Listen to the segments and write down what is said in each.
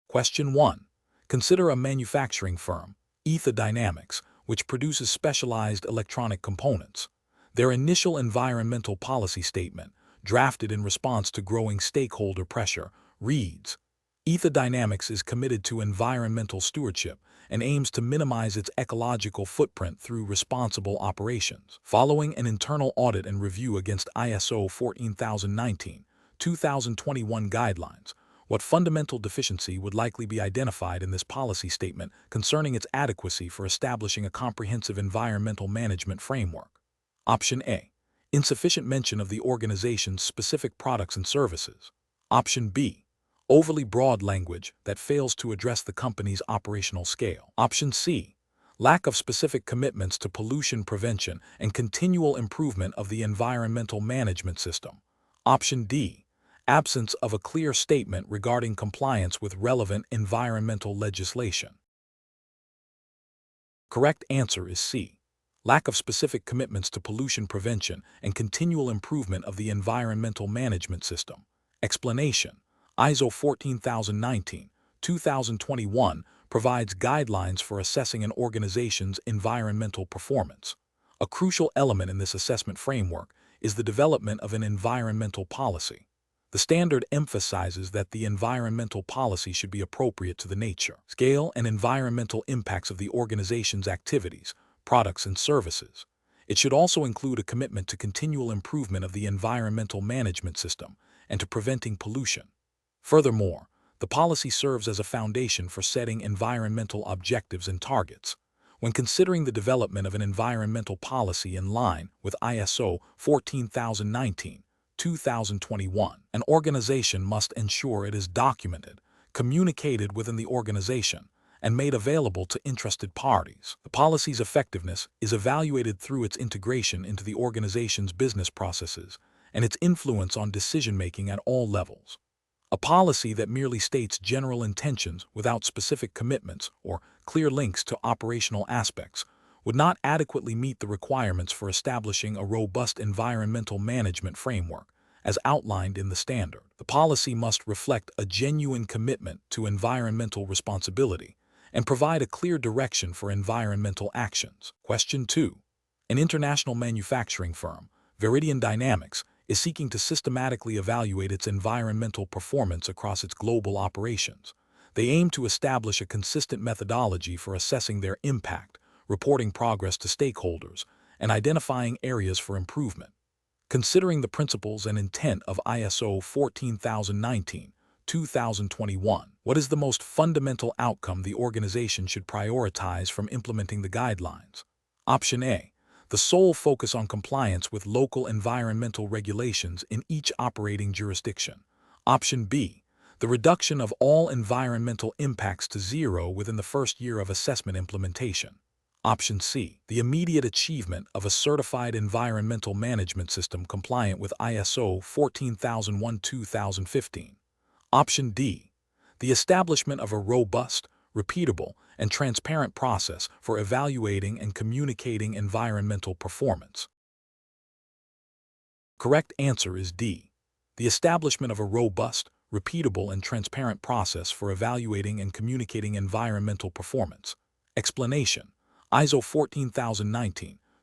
Question 1. Consider a manufacturing firm, Ether Dynamics, which produces specialized electronic components. Their initial environmental policy statement, drafted in response to growing stakeholder pressure, reads, Ether Dynamics is committed to environmental stewardship and aims to minimize its ecological footprint through responsible operations. Following an internal audit and review against ISO 14019-2021 guidelines, what fundamental deficiency would likely be identified in this policy statement concerning its adequacy for establishing a comprehensive environmental management framework? Option A. Insufficient mention of the organization's specific products and services. Option B. Overly broad language that fails to address the company's operational scale. Option C. Lack of specific commitments to pollution prevention and continual improvement of the environmental management system. Option D. Absence of a clear statement regarding compliance with relevant environmental legislation. Correct answer is C. Lack of specific commitments to pollution prevention and continual improvement of the environmental management system. Explanation: ISO 14019-2021 provides guidelines for assessing an organization's environmental performance. A crucial element in this assessment framework is the development of an environmental policy. The standard emphasizes that the environmental policy should be appropriate to the nature, scale, and environmental impacts of the organization's activities, products, and services. It should also include a commitment to continual improvement of the environmental management system and to preventing pollution. Furthermore, the policy serves as a foundation for setting environmental objectives and targets. When considering the development of an environmental policy in line with ISO 14019-2021, an organization must ensure it is documented, communicated within the organization, and made available to interested parties. The policy's effectiveness is evaluated through its integration into the organization's business processes and its influence on decision-making at all levels. A policy that merely states general intentions without specific commitments or clear links to operational aspects would not adequately meet the requirements for establishing a robust environmental management framework, as outlined in the standard. The policy must reflect a genuine commitment to environmental responsibility and provide a clear direction for environmental actions. Question 2. An international manufacturing firm, Ether Dynamics, is seeking to systematically evaluate its environmental performance across its global operations. They aim to establish a consistent methodology for assessing their impact, reporting progress to stakeholders, and identifying areas for improvement. Considering the principles and intent of ISO 14019-2021, what is the most fundamental outcome the organization should prioritize from implementing the guidelines? Option A. The sole focus on compliance with local environmental regulations in each operating jurisdiction. Option B. The reduction of all environmental impacts to zero within the first year of assessment implementation. Option C. The immediate achievement of a certified environmental management system compliant with ISO 14001-2015. Option D. The establishment of a robust, repeatable, and transparent process for evaluating and communicating environmental performance. Correct answer is D. The establishment of a robust, repeatable, and transparent process for evaluating and communicating environmental performance. Explanation: ISO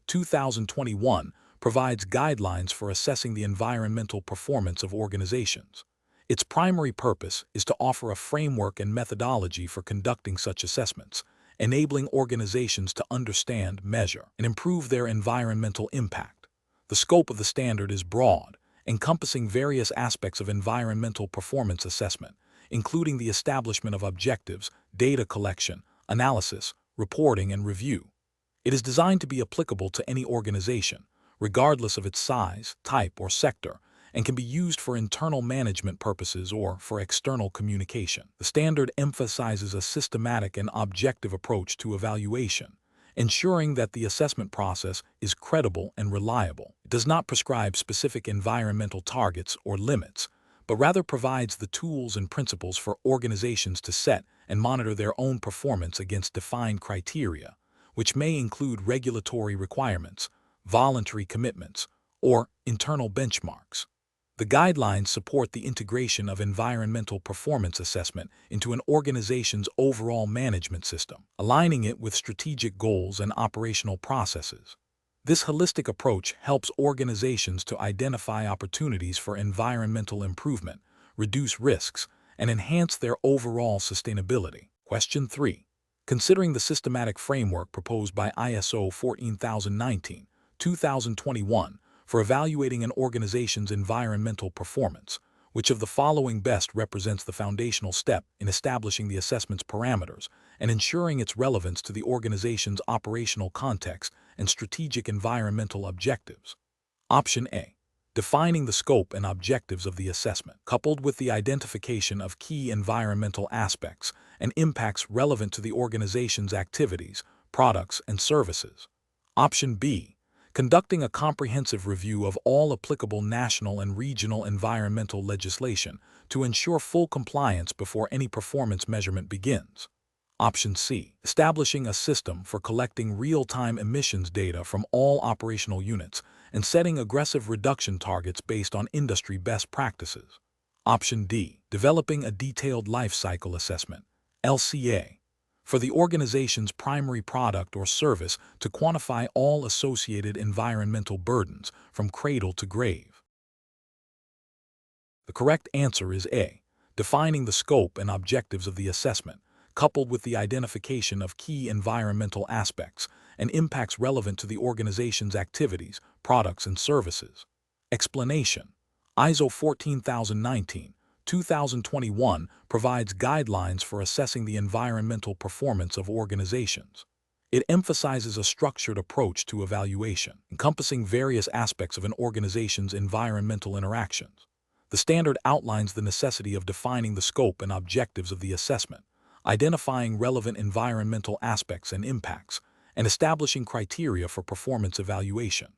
14019-2021 provides guidelines for assessing the environmental performance of organizations. Its primary purpose is to offer a framework and methodology for conducting such assessments, enabling organizations to understand, measure, and improve their environmental impact. The scope of the standard is broad, encompassing various aspects of environmental performance assessment, including the establishment of objectives, data collection, analysis, reporting, and review. It is designed to be applicable to any organization, regardless of its size, type, or sector, and can be used for internal management purposes or for external communication. The standard emphasizes a systematic and objective approach to evaluation, ensuring that the assessment process is credible and reliable. It does not prescribe specific environmental targets or limits, but rather provides the tools and principles for organizations to set and monitor their own performance against defined criteria, which may include regulatory requirements, voluntary commitments, or internal benchmarks. The guidelines support the integration of environmental performance assessment into an organization's overall management system, aligning it with strategic goals and operational processes. This holistic approach helps organizations to identify opportunities for environmental improvement, reduce risks, and enhance their overall sustainability. Question 3. Considering the systematic framework proposed by ISO 14019, 2021, for evaluating an organization's environmental performance, which of the following best represents the foundational step in establishing the assessment's parameters and ensuring its relevance to the organization's operational context and strategic environmental objectives? Option A. Defining the scope and objectives of the assessment, coupled with the identification of key environmental aspects and impacts relevant to the organization's activities, products, and services. Option B. Conducting a comprehensive review of all applicable national and regional environmental legislation to ensure full compliance before any performance measurement begins. Option C. Establishing a system for collecting real-time emissions data from all operational units and setting aggressive reduction targets based on industry best practices. Option D. Developing a detailed life cycle assessment, LCA, for the organization's primary product or service to quantify all associated environmental burdens from cradle to grave. The correct answer is A. Defining the scope and objectives of the assessment, coupled with the identification of key environmental aspects and impacts relevant to the organization's activities, products, and services. Explanation: ISO 14019, 2021 provides guidelines for assessing the environmental performance of organizations. It emphasizes a structured approach to evaluation, encompassing various aspects of an organization's environmental interactions. The standard outlines the necessity of defining the scope and objectives of the assessment, identifying relevant environmental aspects and impacts, and establishing criteria for performance evaluation.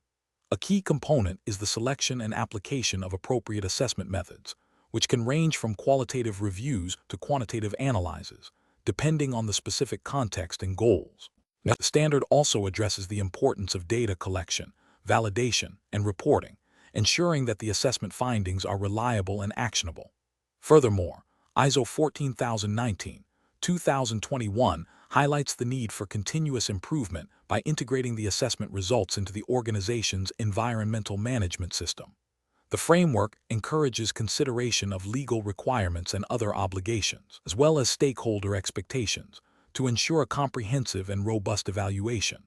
A key component is the selection and application of appropriate assessment methods, which can range from qualitative reviews to quantitative analyses, depending on the specific context and goals. The standard also addresses the importance of data collection, validation, and reporting, ensuring that the assessment findings are reliable and actionable. Furthermore, ISO 14019, 2021 highlights the need for continuous improvement by integrating the assessment results into the organization's environmental management system. The framework encourages consideration of legal requirements and other obligations, as well as stakeholder expectations, to ensure a comprehensive and robust evaluation.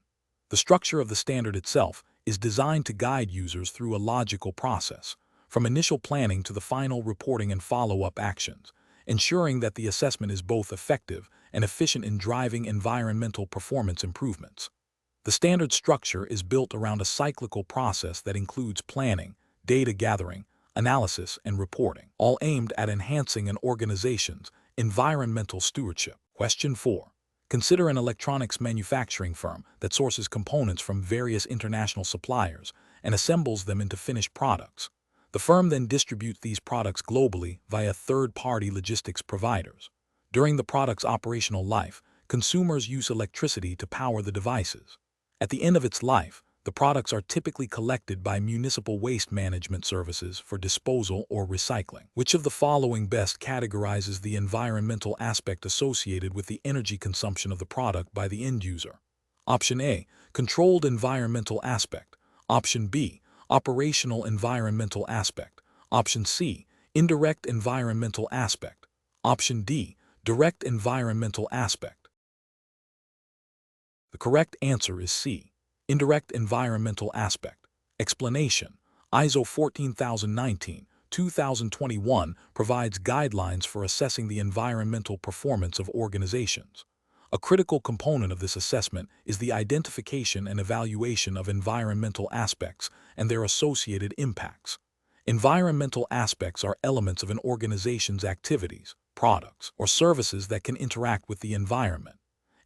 The structure of the standard itself is designed to guide users through a logical process, from initial planning to the final reporting and follow-up actions, ensuring that the assessment is both effective and efficient in driving environmental performance improvements. The standard structure is built around a cyclical process that includes planning, data gathering, analysis, and reporting, all aimed at enhancing an organization's environmental stewardship. Question 4. Consider an electronics manufacturing firm that sources components from various international suppliers and assembles them into finished products. The firm then distributes these products globally via third-party logistics providers. During the product's operational life, consumers use electricity to power the devices. At the end of its life, the products are typically collected by municipal waste management services for disposal or recycling. Which of the following best categorizes the environmental aspect associated with the energy consumption of the product by the end user? Option A. Controlled environmental aspect. Option B. Operational environmental aspect. Option C. Indirect environmental aspect. Option D. Direct environmental aspect. The correct answer is C. Indirect environmental aspect. Explanation: ISO 14019, 2021 provides guidelines for assessing the environmental performance of organizations. A critical component of this assessment is the identification and evaluation of environmental aspects and their associated impacts. Environmental aspects are elements of an organization's activities, products, or services that can interact with the environment.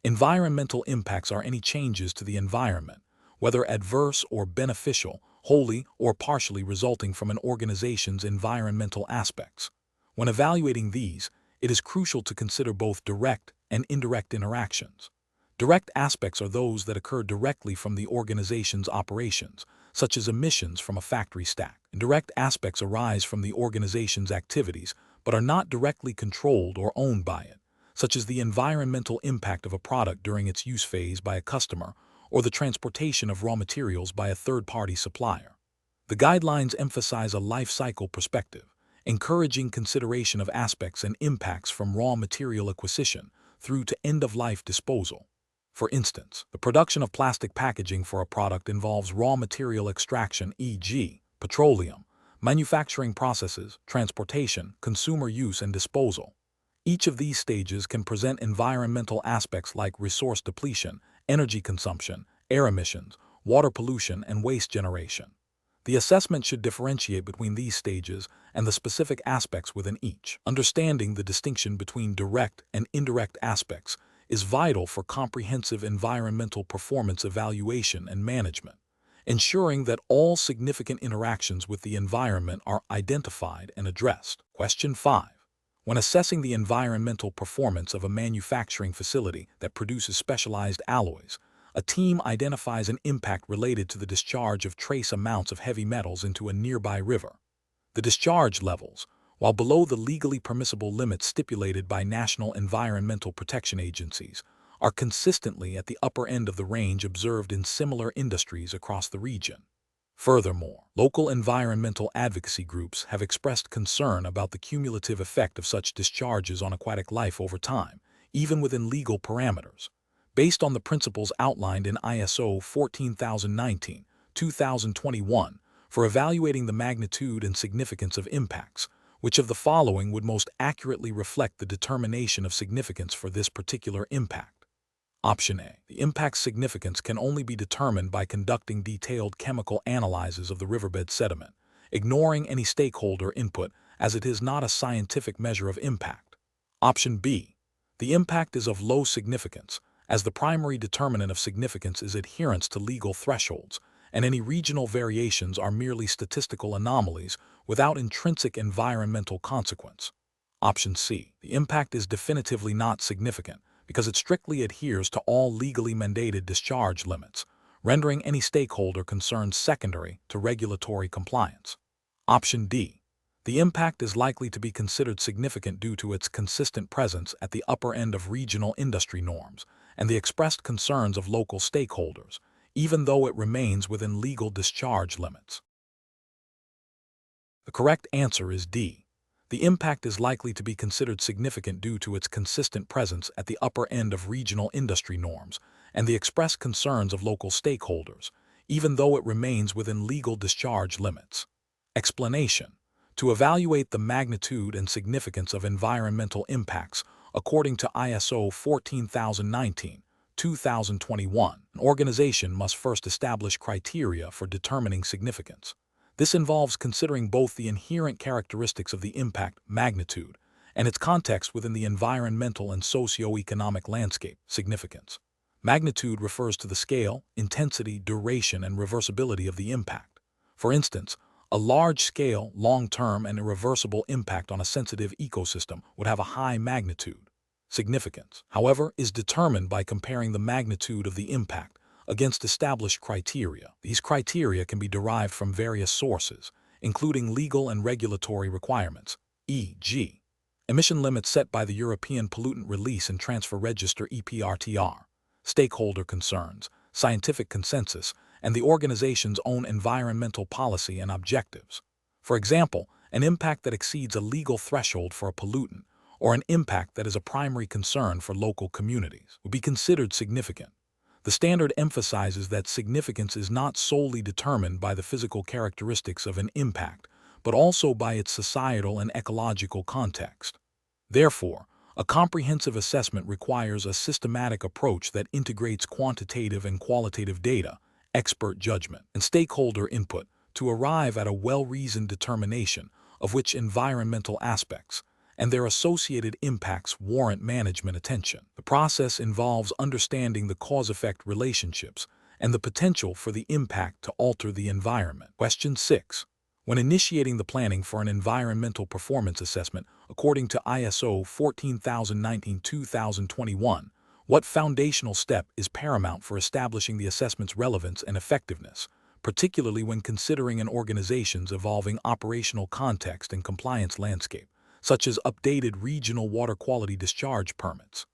Environmental impacts are any changes to the environment, whether adverse or beneficial, wholly or partially resulting from an organization's environmental aspects. When evaluating these, it is crucial to consider both direct and indirect interactions. Direct aspects are those that occur directly from the organization's operations, such as emissions from a factory stack. Indirect aspects arise from the organization's activities but are not directly controlled or owned by it, such as the environmental impact of a product during its use phase by a customer or the transportation of raw materials by a third-party supplier. The guidelines emphasize a life cycle perspective, encouraging consideration of aspects and impacts from raw material acquisition through to end-of-life disposal. For instance, the production of plastic packaging for a product involves raw material extraction, e.g., petroleum, manufacturing processes, transportation, consumer use, and disposal. Each of these stages can present environmental aspects like resource depletion, energy consumption, air emissions, water pollution, and waste generation. The assessment should differentiate between these stages and the specific aspects within each. Understanding the distinction between direct and indirect aspects is vital for comprehensive environmental performance evaluation and management, ensuring that all significant interactions with the environment are identified and addressed. Question 5. When assessing the environmental performance of a manufacturing facility that produces specialized alloys, a team identifies an impact related to the discharge of trace amounts of heavy metals into a nearby river. The discharge levels, while below the legally permissible limits stipulated by national environmental protection agencies, are consistently at the upper end of the range observed in similar industries across the region. Furthermore, local environmental advocacy groups have expressed concern about the cumulative effect of such discharges on aquatic life over time, even within legal parameters. Based on the principles outlined in ISO 14019-2021 for evaluating the magnitude and significance of impacts, which of the following would most accurately reflect the determination of significance for this particular impact? Option A. The impact's significance can only be determined by conducting detailed chemical analyses of the riverbed sediment, ignoring any stakeholder input as it is not a scientific measure of impact. Option B. The impact is of low significance, as the primary determinant of significance is adherence to legal thresholds, and any regional variations are merely statistical anomalies without intrinsic environmental consequence. Option C. The impact is definitively not significant, because it strictly adheres to all legally mandated discharge limits, rendering any stakeholder concerned secondary to regulatory compliance. Option D. The impact is likely to be considered significant due to its consistent presence at the upper end of regional industry norms and the expressed concerns of local stakeholders, even though it remains within legal discharge limits. The correct answer is D. The impact is likely to be considered significant due to its consistent presence at the upper end of regional industry norms and the expressed concerns of local stakeholders, even though it remains within legal discharge limits. Explanation. To evaluate the magnitude and significance of environmental impacts according to ISO 14019-2021, an organization must first establish criteria for determining significance. This involves considering both the inherent characteristics of the impact magnitude and its context within the environmental and socio-economic landscape significance. Magnitude refers to the scale, intensity, duration, and reversibility of the impact. For instance, a large-scale, long-term, and irreversible impact on a sensitive ecosystem would have a high magnitude. Significance, however, is determined by comparing the magnitude of the impact against established criteria. These criteria can be derived from various sources, including legal and regulatory requirements, e.g., emission limits set by the European Pollutant Release and Transfer Register (EPRTR), stakeholder concerns, scientific consensus, and the organization's own environmental policy and objectives. For example, an impact that exceeds a legal threshold for a pollutant, or an impact that is a primary concern for local communities, would be considered significant. The standard emphasizes that significance is not solely determined by the physical characteristics of an impact, but also by its societal and ecological context. Therefore, a comprehensive assessment requires a systematic approach that integrates quantitative and qualitative data, expert judgment, and stakeholder input to arrive at a well-reasoned determination of which environmental aspects and their associated impacts warrant management attention. The process involves understanding the cause-effect relationships and the potential for the impact to alter the environment. Question 6. When initiating the planning for an environmental performance assessment according to ISO 14019-2021, what foundational step is paramount for establishing the assessment's relevance and effectiveness, particularly when considering an organization's evolving operational context and compliance landscape, such as updated regional water quality discharge permits.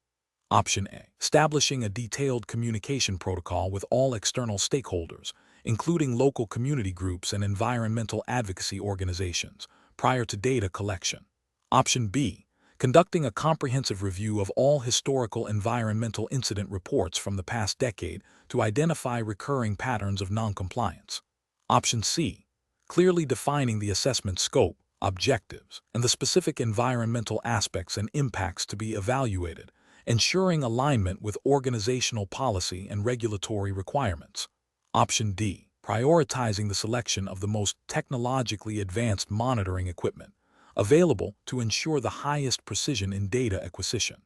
Option A. Establishing a detailed communication protocol with all external stakeholders, including local community groups and environmental advocacy organizations, prior to data collection. Option B. Conducting a comprehensive review of all historical environmental incident reports from the past decade to identify recurring patterns of noncompliance. Option C. Clearly defining the assessment scope, objectives, and the specific environmental aspects and impacts to be evaluated, ensuring alignment with organizational policy and regulatory requirements. Option D. Prioritizing the selection of the most technologically advanced monitoring equipment available to ensure the highest precision in data acquisition.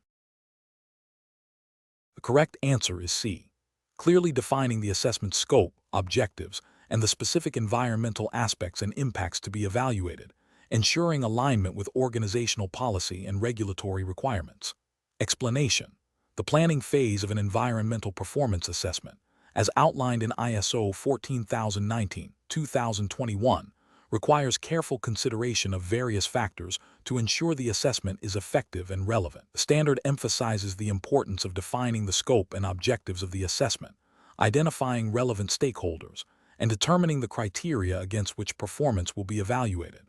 The correct answer is C. Clearly defining the assessment scope, objectives, and the specific environmental aspects and impacts to be evaluated, ensuring alignment with organizational policy and regulatory requirements. Explanation. The planning phase of an environmental performance assessment, as outlined in ISO 14019-2021, requires careful consideration of various factors to ensure the assessment is effective and relevant. The standard emphasizes the importance of defining the scope and objectives of the assessment, identifying relevant stakeholders, and determining the criteria against which performance will be evaluated.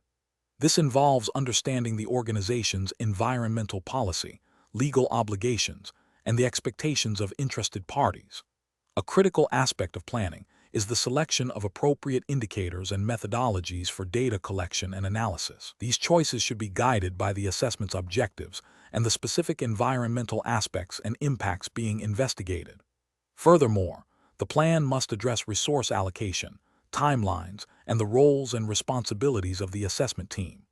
This involves understanding the organization's environmental policy, legal obligations, and the expectations of interested parties. A critical aspect of planning is the selection of appropriate indicators and methodologies for data collection and analysis. These choices should be guided by the assessment's objectives and the specific environmental aspects and impacts being investigated. Furthermore, the plan must address resource allocation, timelines, and the roles and responsibilities of the assessment team.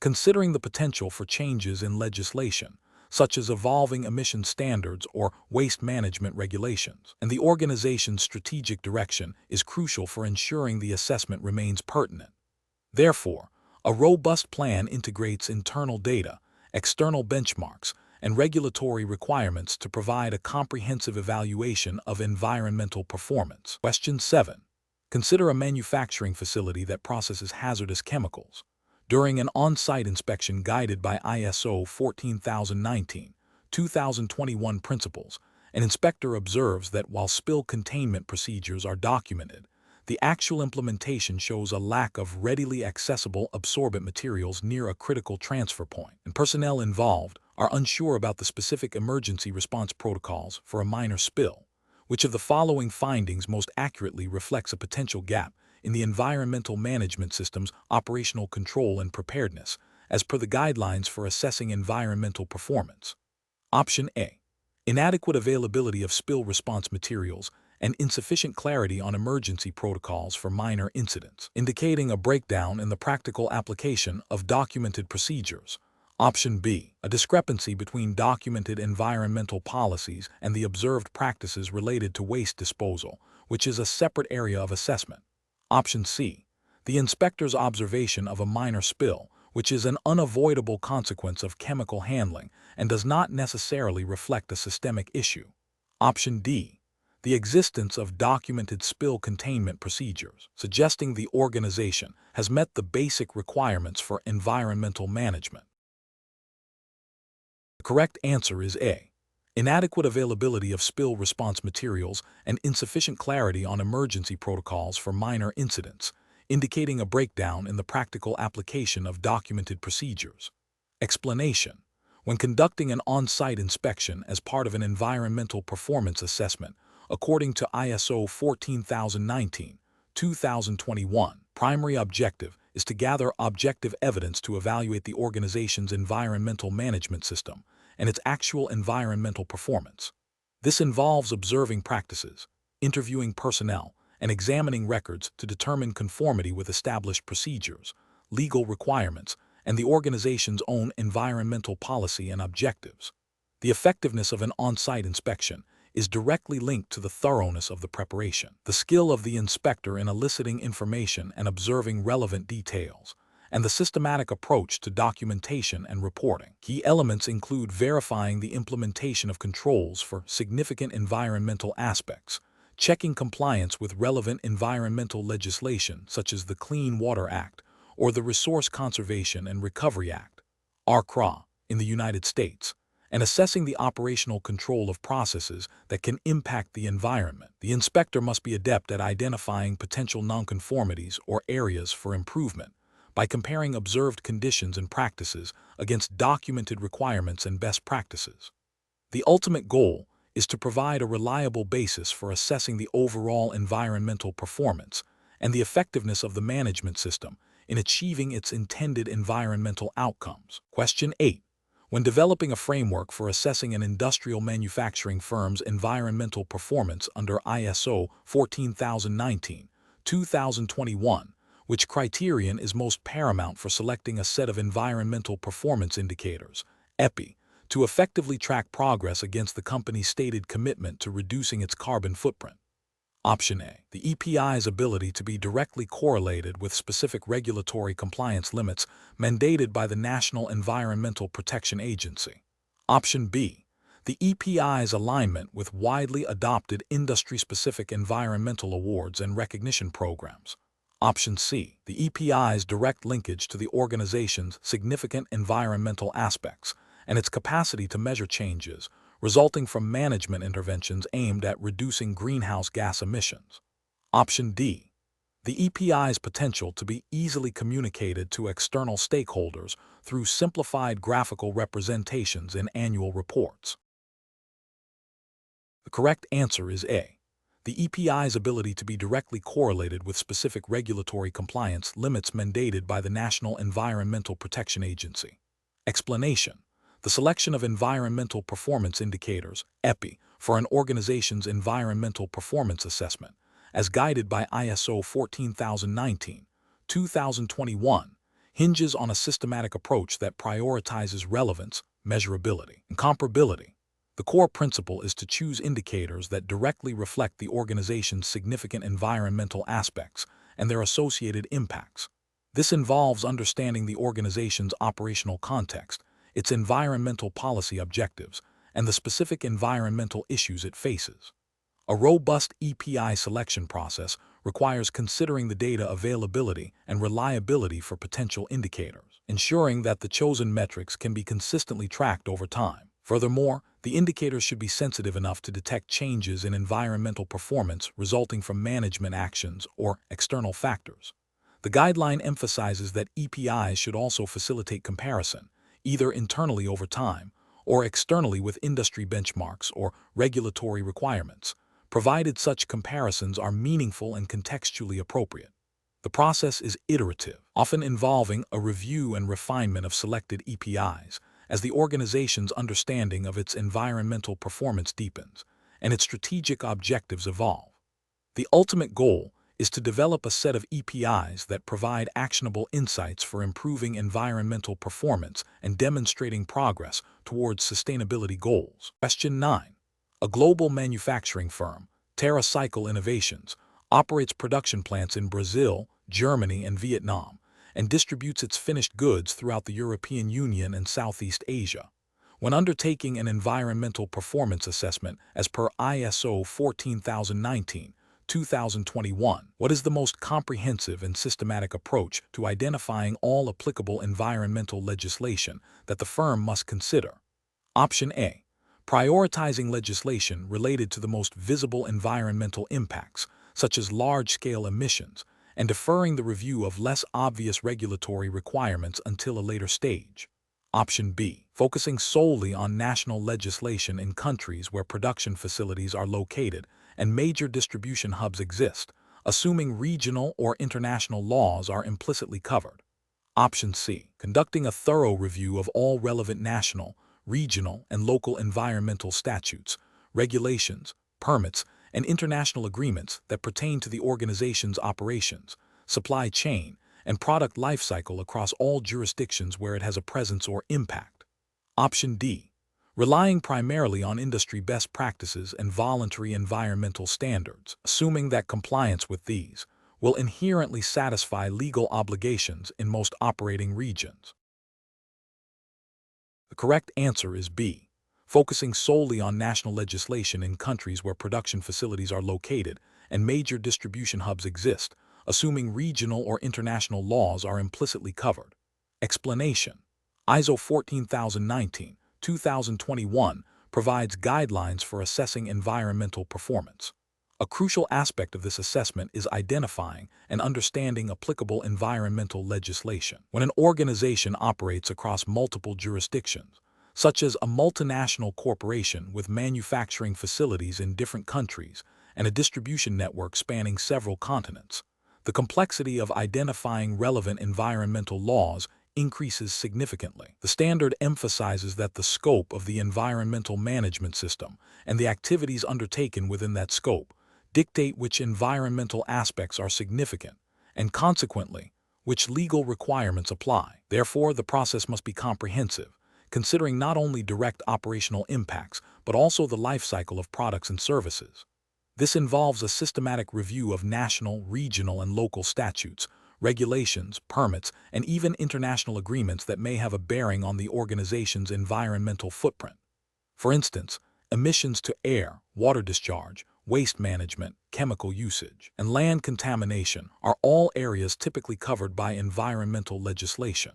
Considering the potential for changes in legislation, such as evolving emission standards or waste management regulations, and the organization's strategic direction is crucial for ensuring the assessment remains pertinent. Therefore, a robust plan integrates internal data, external benchmarks, and regulatory requirements to provide a comprehensive evaluation of environmental performance. Question 7. Consider a manufacturing facility that processes hazardous chemicals. During an on-site inspection guided by ISO 14019-2021 principles, an inspector observes that while spill containment procedures are documented, the actual implementation shows a lack of readily accessible absorbent materials near a critical transfer point, and personnel involved are unsure about the specific emergency response protocols for a minor spill. Which of the following findings most accurately reflects a potential gap in the environmental management system's operational control and preparedness, as per the guidelines for assessing environmental performance? Option A. Inadequate availability of spill response materials and insufficient clarity on emergency protocols for minor incidents, indicating a breakdown in the practical application of documented procedures. Option B. A discrepancy between documented environmental policies and the observed practices related to waste disposal, which is a separate area of assessment. Option C. The inspector's observation of a minor spill, which is an unavoidable consequence of chemical handling and does not necessarily reflect a systemic issue. Option D. The existence of documented spill containment procedures, suggesting the organization has met the basic requirements for environmental management. The correct answer is A. Inadequate availability of spill response materials and insufficient clarity on emergency protocols for minor incidents, indicating a breakdown in the practical application of documented procedures. Explanation. When conducting an on-site inspection as part of an environmental performance assessment, according to ISO 14019-2021, primary objective is to gather objective evidence to evaluate the organization's environmental management system and its actual environmental performance. This involves observing practices, interviewing personnel, and examining records to determine conformity with established procedures, legal requirements, and the organization's own environmental policy and objectives. The effectiveness of an on-site inspection is directly linked to the thoroughness of the preparation, the skill of the inspector in eliciting information and observing relevant details, and the systematic approach to documentation and reporting. Key elements include verifying the implementation of controls for significant environmental aspects, checking compliance with relevant environmental legislation such as the Clean Water Act or the Resource Conservation and Recovery Act, RCRA, in the United States, and assessing the operational control of processes that can impact the environment. The inspector must be adept at identifying potential nonconformities or areas for improvement by comparing observed conditions and practices against documented requirements and best practices. The ultimate goal is to provide a reliable basis for assessing the overall environmental performance and the effectiveness of the management system in achieving its intended environmental outcomes. Question 8. When developing a framework for assessing an industrial manufacturing firm's environmental performance under ISO 14019-2021, which criterion is most paramount for selecting a set of environmental performance indicators, EPI, to effectively track progress against the company's stated commitment to reducing its carbon footprint? Option A. The EPI's ability to be directly correlated with specific regulatory compliance limits mandated by the National Environmental Protection Agency. Option B. The EPI's alignment with widely adopted industry-specific environmental awards and recognition programs. Option C. The EPI's direct linkage to the organization's significant environmental aspects and its capacity to measure changes resulting from management interventions aimed at reducing greenhouse gas emissions. Option D. The EPI's potential to be easily communicated to external stakeholders through simplified graphical representations in annual reports. The correct answer is A. The EPI's ability to be directly correlated with specific regulatory compliance limits mandated by the National Environmental Protection Agency. Explanation. The selection of environmental performance indicators, EPI, for an organization's environmental performance assessment, as guided by ISO 14019-2021, hinges on a systematic approach that prioritizes relevance, measurability, and comparability. The core principle is to choose indicators that directly reflect the organization's significant environmental aspects and their associated impacts. This involves understanding the organization's operational context, its environmental policy objectives, and the specific environmental issues it faces. A robust EPI selection process requires considering the data availability and reliability for potential indicators, ensuring that the chosen metrics can be consistently tracked over time. Furthermore, the indicators should be sensitive enough to detect changes in environmental performance resulting from management actions or external factors. The guideline emphasizes that EPIs should also facilitate comparison, either internally over time or externally with industry benchmarks or regulatory requirements, provided such comparisons are meaningful and contextually appropriate. The process is iterative, often involving a review and refinement of selected EPIs as the organization's understanding of its environmental performance deepens and its strategic objectives evolve. The ultimate goal is to develop a set of EPIs that provide actionable insights for improving environmental performance and demonstrating progress towards sustainability goals. Question 9. A global manufacturing firm, TerraCycle Innovations, operates production plants in Brazil, Germany, and Vietnam, and distributes its finished goods throughout the European Union and Southeast Asia. When undertaking an environmental performance assessment as per ISO 14019-2021, what is the most comprehensive and systematic approach to identifying all applicable environmental legislation that the firm must consider? Option A. Prioritizing legislation related to the most visible environmental impacts, such as large-scale emissions, and deferring the review of less obvious regulatory requirements until a later stage. Option B. Focusing solely on national legislation in countries where production facilities are located and major distribution hubs exist, assuming regional or international laws are implicitly covered. Option C. Conducting a thorough review of all relevant national, regional, and local environmental statutes, regulations, permits, and international agreements that pertain to the organization's operations, supply chain, and product lifecycle across all jurisdictions where it has a presence or impact. Option D. Relying primarily on industry best practices and voluntary environmental standards, assuming that compliance with these will inherently satisfy legal obligations in most operating regions. The correct answer is B. focusing solely on national legislation in countries where production facilities are located and major distribution hubs exist, assuming regional or international laws are implicitly covered. Explanation: ISO 14019, 2021 provides guidelines for assessing environmental performance. A crucial aspect of this assessment is identifying and understanding applicable environmental legislation. When an organization operates across multiple jurisdictions, such as a multinational corporation with manufacturing facilities in different countries and a distribution network spanning several continents, the complexity of identifying relevant environmental laws increases significantly. The standard emphasizes that the scope of the environmental management system and the activities undertaken within that scope dictate which environmental aspects are significant and, consequently, which legal requirements apply. Therefore, the process must be comprehensive, considering not only direct operational impacts but also the life cycle of products and services. This involves a systematic review of national, regional, and local statutes, regulations, permits, and even international agreements that may have a bearing on the organization's environmental footprint. For instance, emissions to air, water discharge, waste management, chemical usage, and land contamination are all areas typically covered by environmental legislation.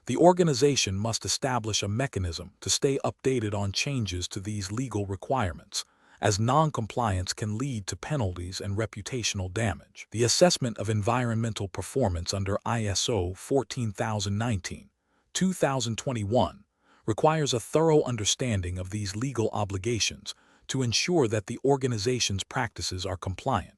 The organization must establish a mechanism to stay updated on changes to these legal requirements, as non-compliance can lead to penalties and reputational damage. The assessment of environmental performance under ISO 14019, 2021 requires a thorough understanding of these legal obligations to ensure that the organization's practices are compliant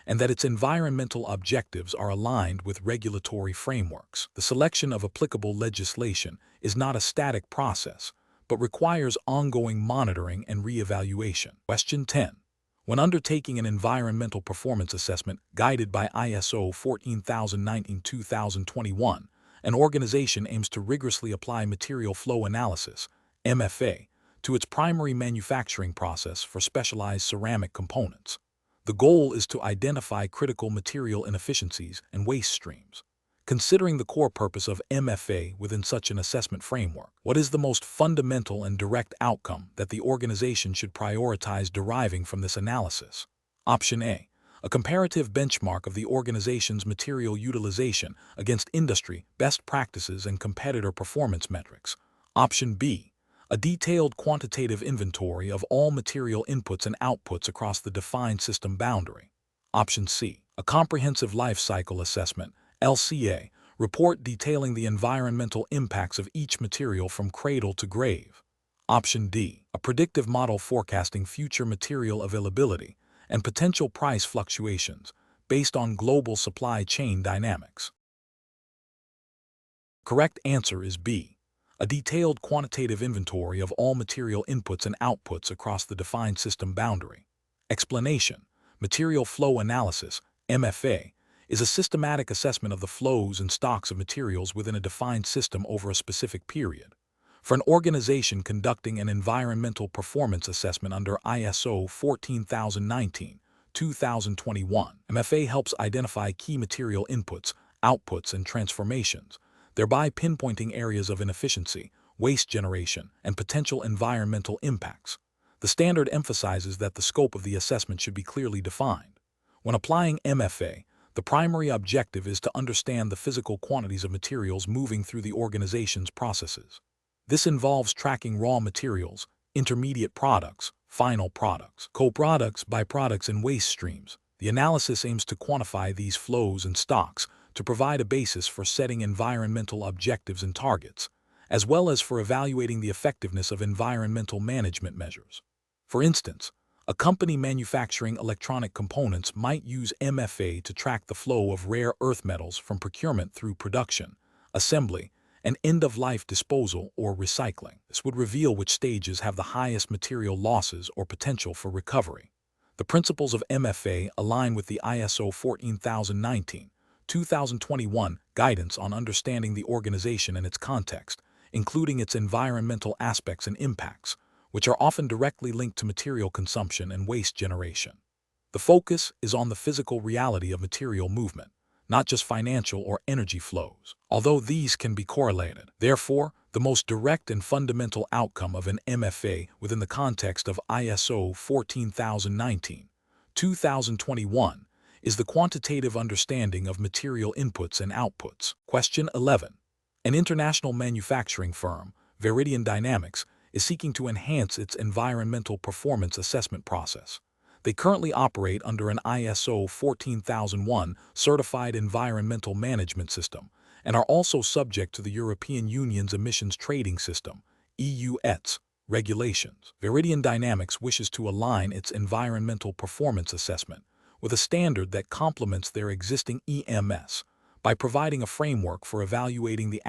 and that its environmental objectives are aligned with regulatory frameworks. The selection of applicable legislation is not a static process, but requires ongoing monitoring and reevaluation. Question 10. When undertaking an environmental performance assessment guided by ISO 14019-2021, an organization aims to rigorously apply material flow analysis, MFA, to its primary manufacturing process for specialized ceramic components. The goal is to identify critical material inefficiencies and waste streams. Considering the core purpose of MFA within such an assessment framework, what is the most fundamental and direct outcome that the organization should prioritize deriving from this analysis? Option A: a comparative benchmark of the organization's material utilization against industry best practices and competitor performance metrics. Option B: a detailed quantitative inventory of all material inputs and outputs across the defined system boundary. Option C: a comprehensive life cycle assessment, LCA, report detailing the environmental impacts of each material from cradle to grave. Option D: a predictive model forecasting future material availability and potential price fluctuations based on global supply chain dynamics. Correct answer is B: a detailed quantitative inventory of all material inputs and outputs across the defined system boundary. Explanation: material flow analysis, MFA, is a systematic assessment of the flows and stocks of materials within a defined system over a specific period. For an organization conducting an environmental performance assessment under ISO 14019, 2021, MFA helps identify key material inputs, outputs, and transformations, thereby pinpointing areas of inefficiency, waste generation, and potential environmental impacts. The standard emphasizes that the scope of the assessment should be clearly defined. When applying MFA, the primary objective is to understand the physical quantities of materials moving through the organization's processes. This involves tracking raw materials, intermediate products, final products, co-products, byproducts, and waste streams. The analysis aims to quantify these flows and stocks to provide a basis for setting environmental objectives and targets, as well as for evaluating the effectiveness of environmental management measures. For instance, a company manufacturing electronic components might use MFA to track the flow of rare earth metals from procurement through production, assembly, and end-of-life disposal or recycling. This would reveal which stages have the highest material losses or potential for recovery. The principles of MFA align with the ISO 14019, 2021 guidance on understanding the organization and its context, including its environmental aspects and impacts, which are often directly linked to material consumption and waste generation. The focus is on the physical reality of material movement, not just financial or energy flows, although these can be correlated. Therefore, the most direct and fundamental outcome of an MFA within the context of ISO 14019-2021 is the quantitative understanding of material inputs and outputs. Question 11. An international manufacturing firm, Veridian Dynamics, is seeking to enhance its environmental performance assessment process. They currently operate under an ISO 14001 certified environmental management system and are also subject to the European Union's emissions trading system, EU ETS, regulations. Veridian Dynamics wishes to align its environmental performance assessment with a standard that complements their existing EMS by providing a framework for evaluating the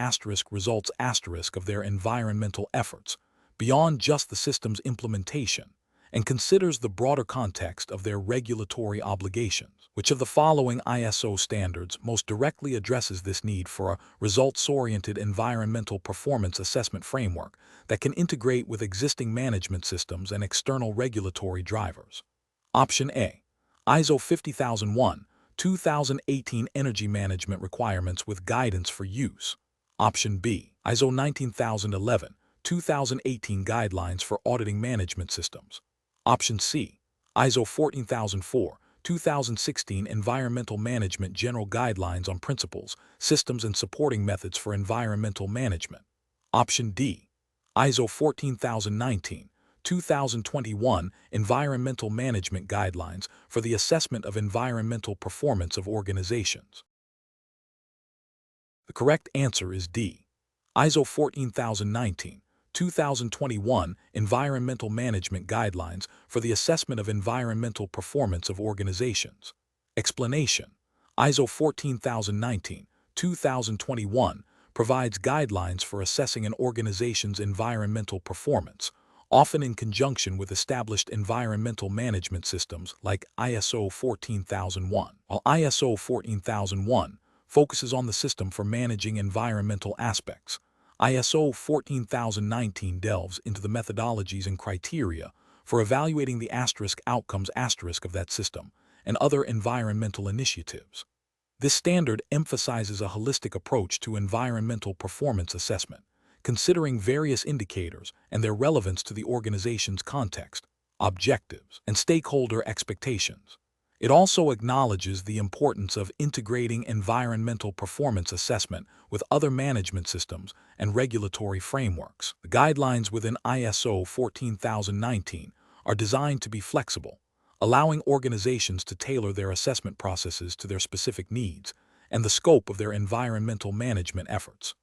results of their environmental efforts beyond just the system's implementation, and considers the broader context of their regulatory obligations. Which of the following ISO standards most directly addresses this need for a results-oriented environmental performance assessment framework that can integrate with existing management systems and external regulatory drivers? Option A. ISO 50001, 2018 Energy Management Requirements with Guidance for Use. Option B. ISO 19011, 2018 Guidelines for Auditing Management Systems. Option C. ISO 14004, 2016 Environmental Management General Guidelines on Principles, Systems and Supporting Methods for Environmental Management. Option D. ISO 14019, 2021 Environmental Management Guidelines for the Assessment of Environmental Performance of Organizations. The correct answer is D. ISO 14019, 2021 Environmental Management Guidelines for the Assessment of Environmental Performance of Organizations. Explanation: ISO 14019, 2021 provides guidelines for assessing an organization's environmental performance, often in conjunction with established environmental management systems like ISO 14001. While ISO 14001 focuses on the system for managing environmental aspects, ISO 14019 delves into the methodologies and criteria for evaluating the outcomes of that system and other environmental initiatives. This standard emphasizes a holistic approach to environmental performance assessment, considering various indicators and their relevance to the organization's context, objectives, and stakeholder expectations. It also acknowledges the importance of integrating environmental performance assessment with other management systems and regulatory frameworks. The guidelines within ISO 14019 are designed to be flexible, allowing organizations to tailor their assessment processes to their specific needs and the scope of their environmental management efforts.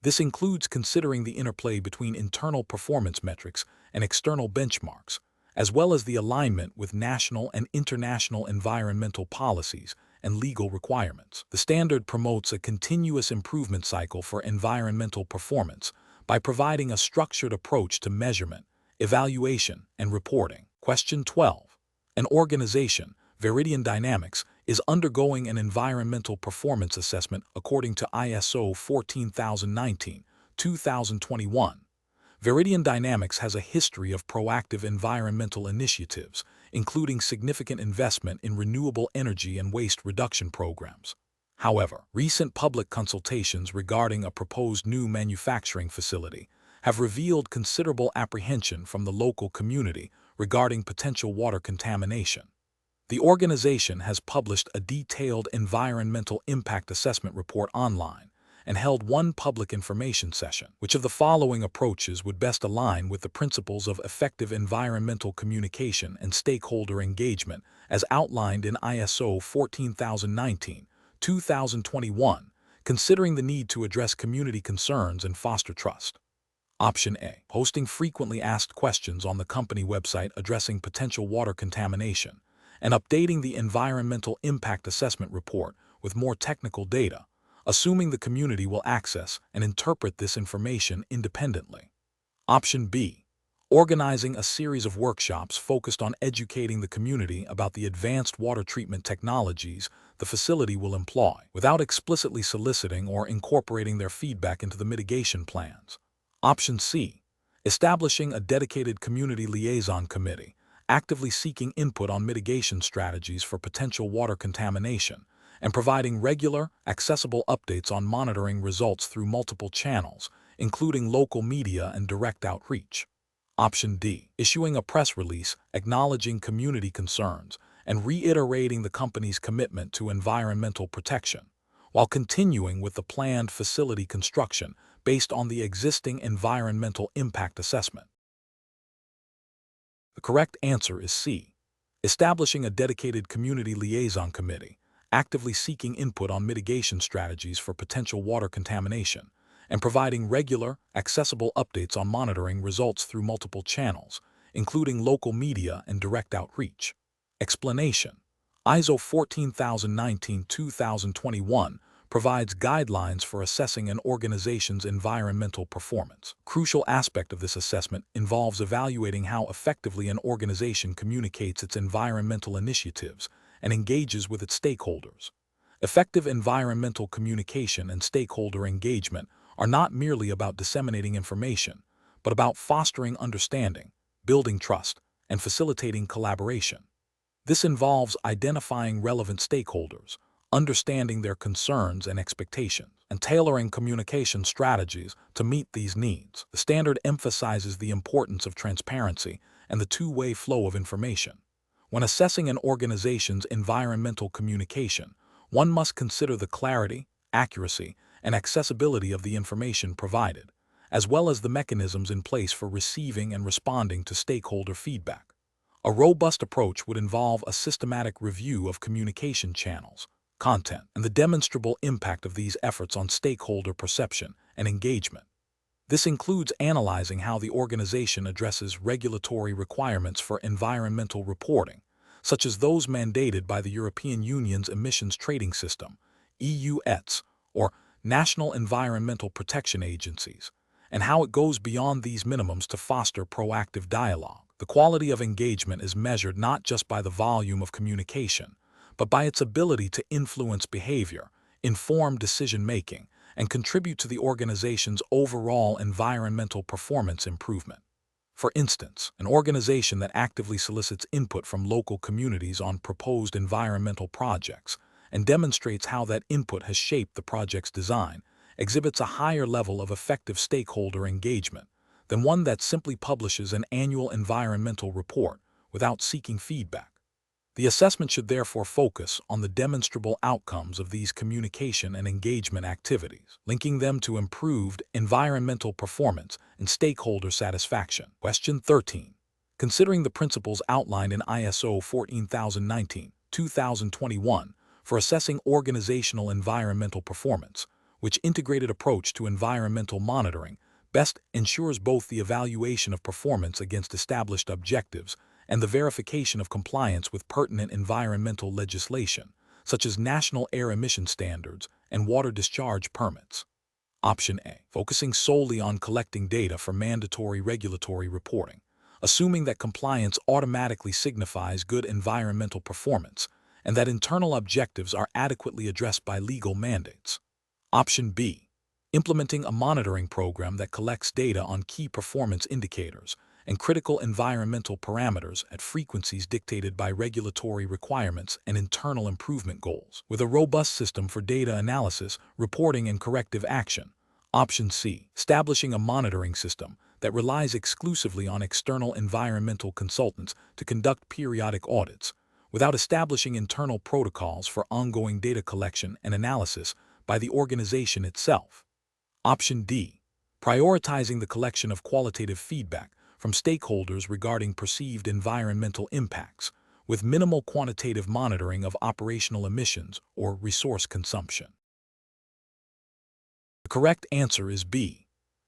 This includes considering the interplay between internal performance metrics and external benchmarks, as well as the alignment with national and international environmental policies and legal requirements. The standard promotes a continuous improvement cycle for environmental performance by providing a structured approach to measurement, evaluation, and reporting. Question 12. An organization, Veridian Dynamics, is undergoing an environmental performance assessment according to ISO 14019, 2021. Veridian Dynamics has a history of proactive environmental initiatives, including significant investment in renewable energy and waste reduction programs. However, recent public consultations regarding a proposed new manufacturing facility have revealed considerable apprehension from the local community regarding potential water contamination. The organization has published a detailed environmental impact assessment report online and held one public information session. Which of the following approaches would best align with the principles of effective environmental communication and stakeholder engagement as outlined in ISO 14019, 2021, considering the need to address community concerns and foster trust? Option A. Posting frequently asked questions on the company website addressing potential water contamination and updating the environmental impact assessment report with more technical data, assuming the community will access and interpret this information independently. Option B. Organizing a series of workshops focused on educating the community about the advanced water treatment technologies the facility will employ, without explicitly soliciting or incorporating their feedback into the mitigation plans. Option C. Establishing a dedicated community liaison committee, actively seeking input on mitigation strategies for potential water contamination, and providing regular, accessible updates on monitoring results through multiple channels, including local media and direct outreach. Option D. Issuing a press release acknowledging community concerns and reiterating the company's commitment to environmental protection, while continuing with the planned facility construction based on the existing environmental impact assessment. The correct answer is C. Establishing a dedicated community liaison committee, actively seeking input on mitigation strategies for potential water contamination, and providing regular, accessible updates on monitoring results through multiple channels, including local media and direct outreach. Explanation: ISO 14019-2021 provides guidelines for assessing an organization's environmental performance. Crucial aspect of this assessment involves evaluating how effectively an organization communicates its environmental initiatives and engages with its stakeholders. Effective environmental communication and stakeholder engagement are not merely about disseminating information, but about fostering understanding, building trust, and facilitating collaboration. This involves identifying relevant stakeholders, understanding their concerns and expectations, and tailoring communication strategies to meet these needs. The standard emphasizes the importance of transparency and the two-way flow of information. When assessing an organization's environmental communication, one must consider the clarity, accuracy, and accessibility of the information provided, as well as the mechanisms in place for receiving and responding to stakeholder feedback. A robust approach would involve a systematic review of communication channels, content, and the demonstrable impact of these efforts on stakeholder perception and engagement. This includes analyzing how the organization addresses regulatory requirements for environmental reporting, such as those mandated by the European Union's Emissions Trading System, EU ETS, or national environmental protection agencies, and how it goes beyond these minimums to foster proactive dialogue. The quality of engagement is measured not just by the volume of communication, but by its ability to influence behavior, inform decision-making, and contribute to the organization's overall environmental performance improvement. For instance, an organization that actively solicits input from local communities on proposed environmental projects and demonstrates how that input has shaped the project's design exhibits a higher level of effective stakeholder engagement than one that simply publishes an annual environmental report without seeking feedback. The assessment should therefore focus on the demonstrable outcomes of these communication and engagement activities, linking them to improved environmental performance and stakeholder satisfaction. Question 13. Considering the principles outlined in ISO 14019-2021 for assessing organizational environmental performance, which integrated approach to environmental monitoring best ensures both the evaluation of performance against established objectives and the verification of compliance with pertinent environmental legislation, such as national air emission standards and water discharge permits? Option A. Focusing solely on collecting data for mandatory regulatory reporting, assuming that compliance automatically signifies good environmental performance and that internal objectives are adequately addressed by legal mandates. Option B. Implementing a monitoring program that collects data on key performance indicators and critical environmental parameters at frequencies dictated by regulatory requirements and internal improvement goals, with a robust system for data analysis, reporting, and corrective action. Option C. Establishing a monitoring system that relies exclusively on external environmental consultants to conduct periodic audits, without establishing internal protocols for ongoing data collection and analysis by the organization itself. Option D. Prioritizing the collection of qualitative feedback from stakeholders regarding perceived environmental impacts, with minimal quantitative monitoring of operational emissions or resource consumption. The correct answer is B.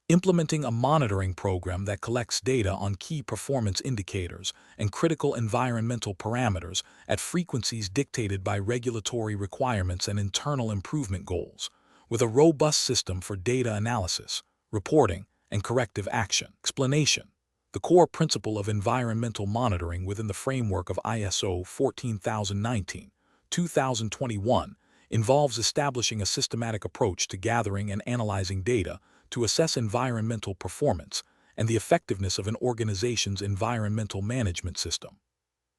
Implementing a monitoring program that collects data on key performance indicators and critical environmental parameters at frequencies dictated by regulatory requirements and internal improvement goals, with a robust system for data analysis, reporting, and corrective action. Explanation: the core principle of environmental monitoring within the framework of ISO 14019-2021 involves establishing a systematic approach to gathering and analyzing data to assess environmental performance and the effectiveness of an organization's environmental management system.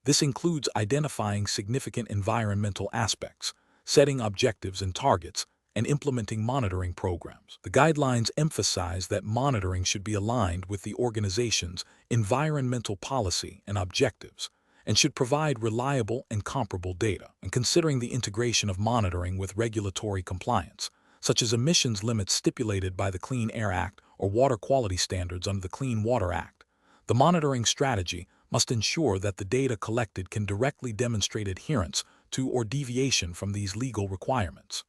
This includes identifying significant environmental aspects, setting objectives and targets, and implementing monitoring programs. The guidelines emphasize that monitoring should be aligned with the organization's environmental policy and objectives, and should provide reliable and comparable data. And considering the integration of monitoring with regulatory compliance, such as emissions limits stipulated by the Clean Air Act or water quality standards under the Clean Water Act, the monitoring strategy must ensure that the data collected can directly demonstrate adherence to or deviation from these legal requirements.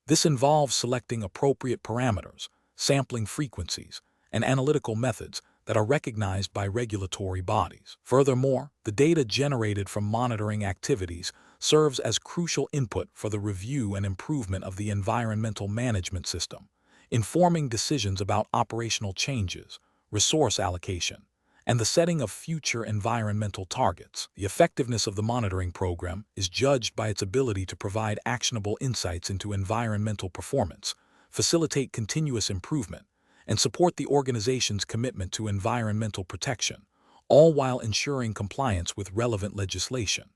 This involves selecting appropriate parameters, sampling frequencies, and analytical methods that are recognized by regulatory bodies. Furthermore, the data generated from monitoring activities serves as crucial input for the review and improvement of the environmental management system, informing decisions about operational changes, resource allocation, and the setting of future environmental targets. The effectiveness of the monitoring program is judged by its ability to provide actionable insights into environmental performance, facilitate continuous improvement, and support the organization's commitment to environmental protection, all while ensuring compliance with relevant legislation.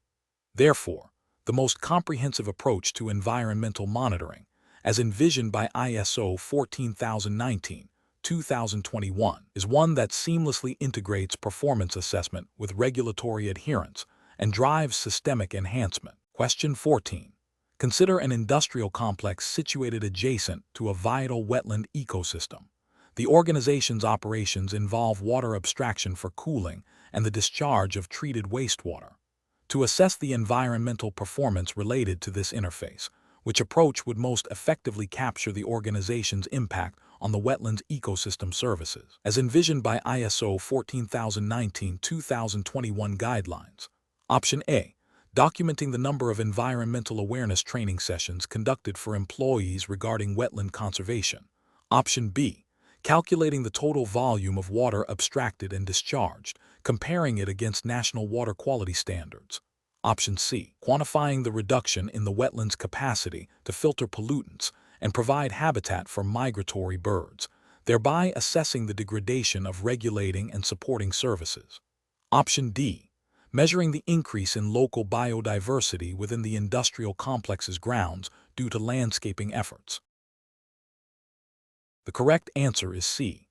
Therefore, the most comprehensive approach to environmental monitoring, as envisioned by ISO 14019/2021, is one that seamlessly integrates performance assessment with regulatory adherence and drives systemic enhancement. Question 14. Consider an industrial complex situated adjacent to a vital wetland ecosystem. The organization's operations involve water abstraction for cooling and the discharge of treated wastewater. To assess the environmental performance related to this interface, which approach would most effectively capture the organization's impact on the wetlands ecosystem services, as envisioned by ISO 14019/2021 guidelines? Option A. Documenting the number of environmental awareness training sessions conducted for employees regarding wetland conservation. Option B. Calculating the total volume of water abstracted and discharged, comparing it against national water quality standards. Option C. Quantifying the reduction in the wetland's capacity to filter pollutants and provide habitat for migratory birds, thereby assessing the degradation of regulating and supporting services. Option D. Measuring the increase in local biodiversity within the industrial complex's grounds due to landscaping efforts. The correct answer is C.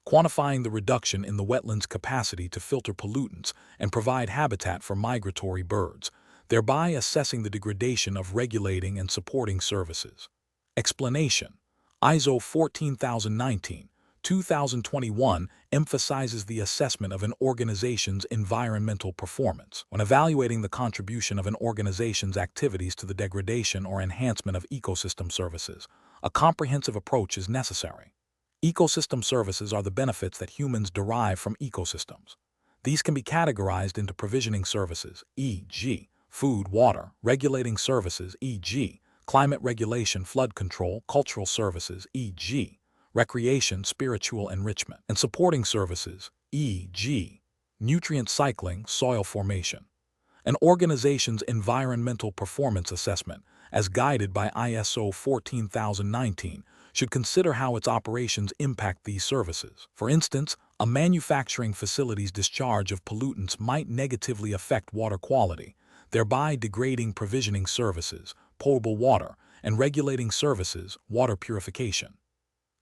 Quantifying the reduction in the wetland's capacity to filter pollutants and provide habitat for migratory birds, thereby assessing the degradation of regulating and supporting services. Explanation: ISO 14019/2021 emphasizes the assessment of an organization's environmental performance. When evaluating the contribution of an organization's activities to the degradation or enhancement of ecosystem services, a comprehensive approach is necessary. Ecosystem services are the benefits that humans derive from ecosystems. These can be categorized into provisioning services, e.g., food, water; regulating services, e.g., climate regulation, flood control; cultural services, e.g., recreation, spiritual enrichment; and supporting services, e.g., nutrient cycling, soil formation. An organization's environmental performance assessment, as guided by ISO 14019, should consider how its operations impact these services. For instance, a manufacturing facility's discharge of pollutants might negatively affect water quality, thereby degrading provisioning services, potable water, and regulating services, water purification.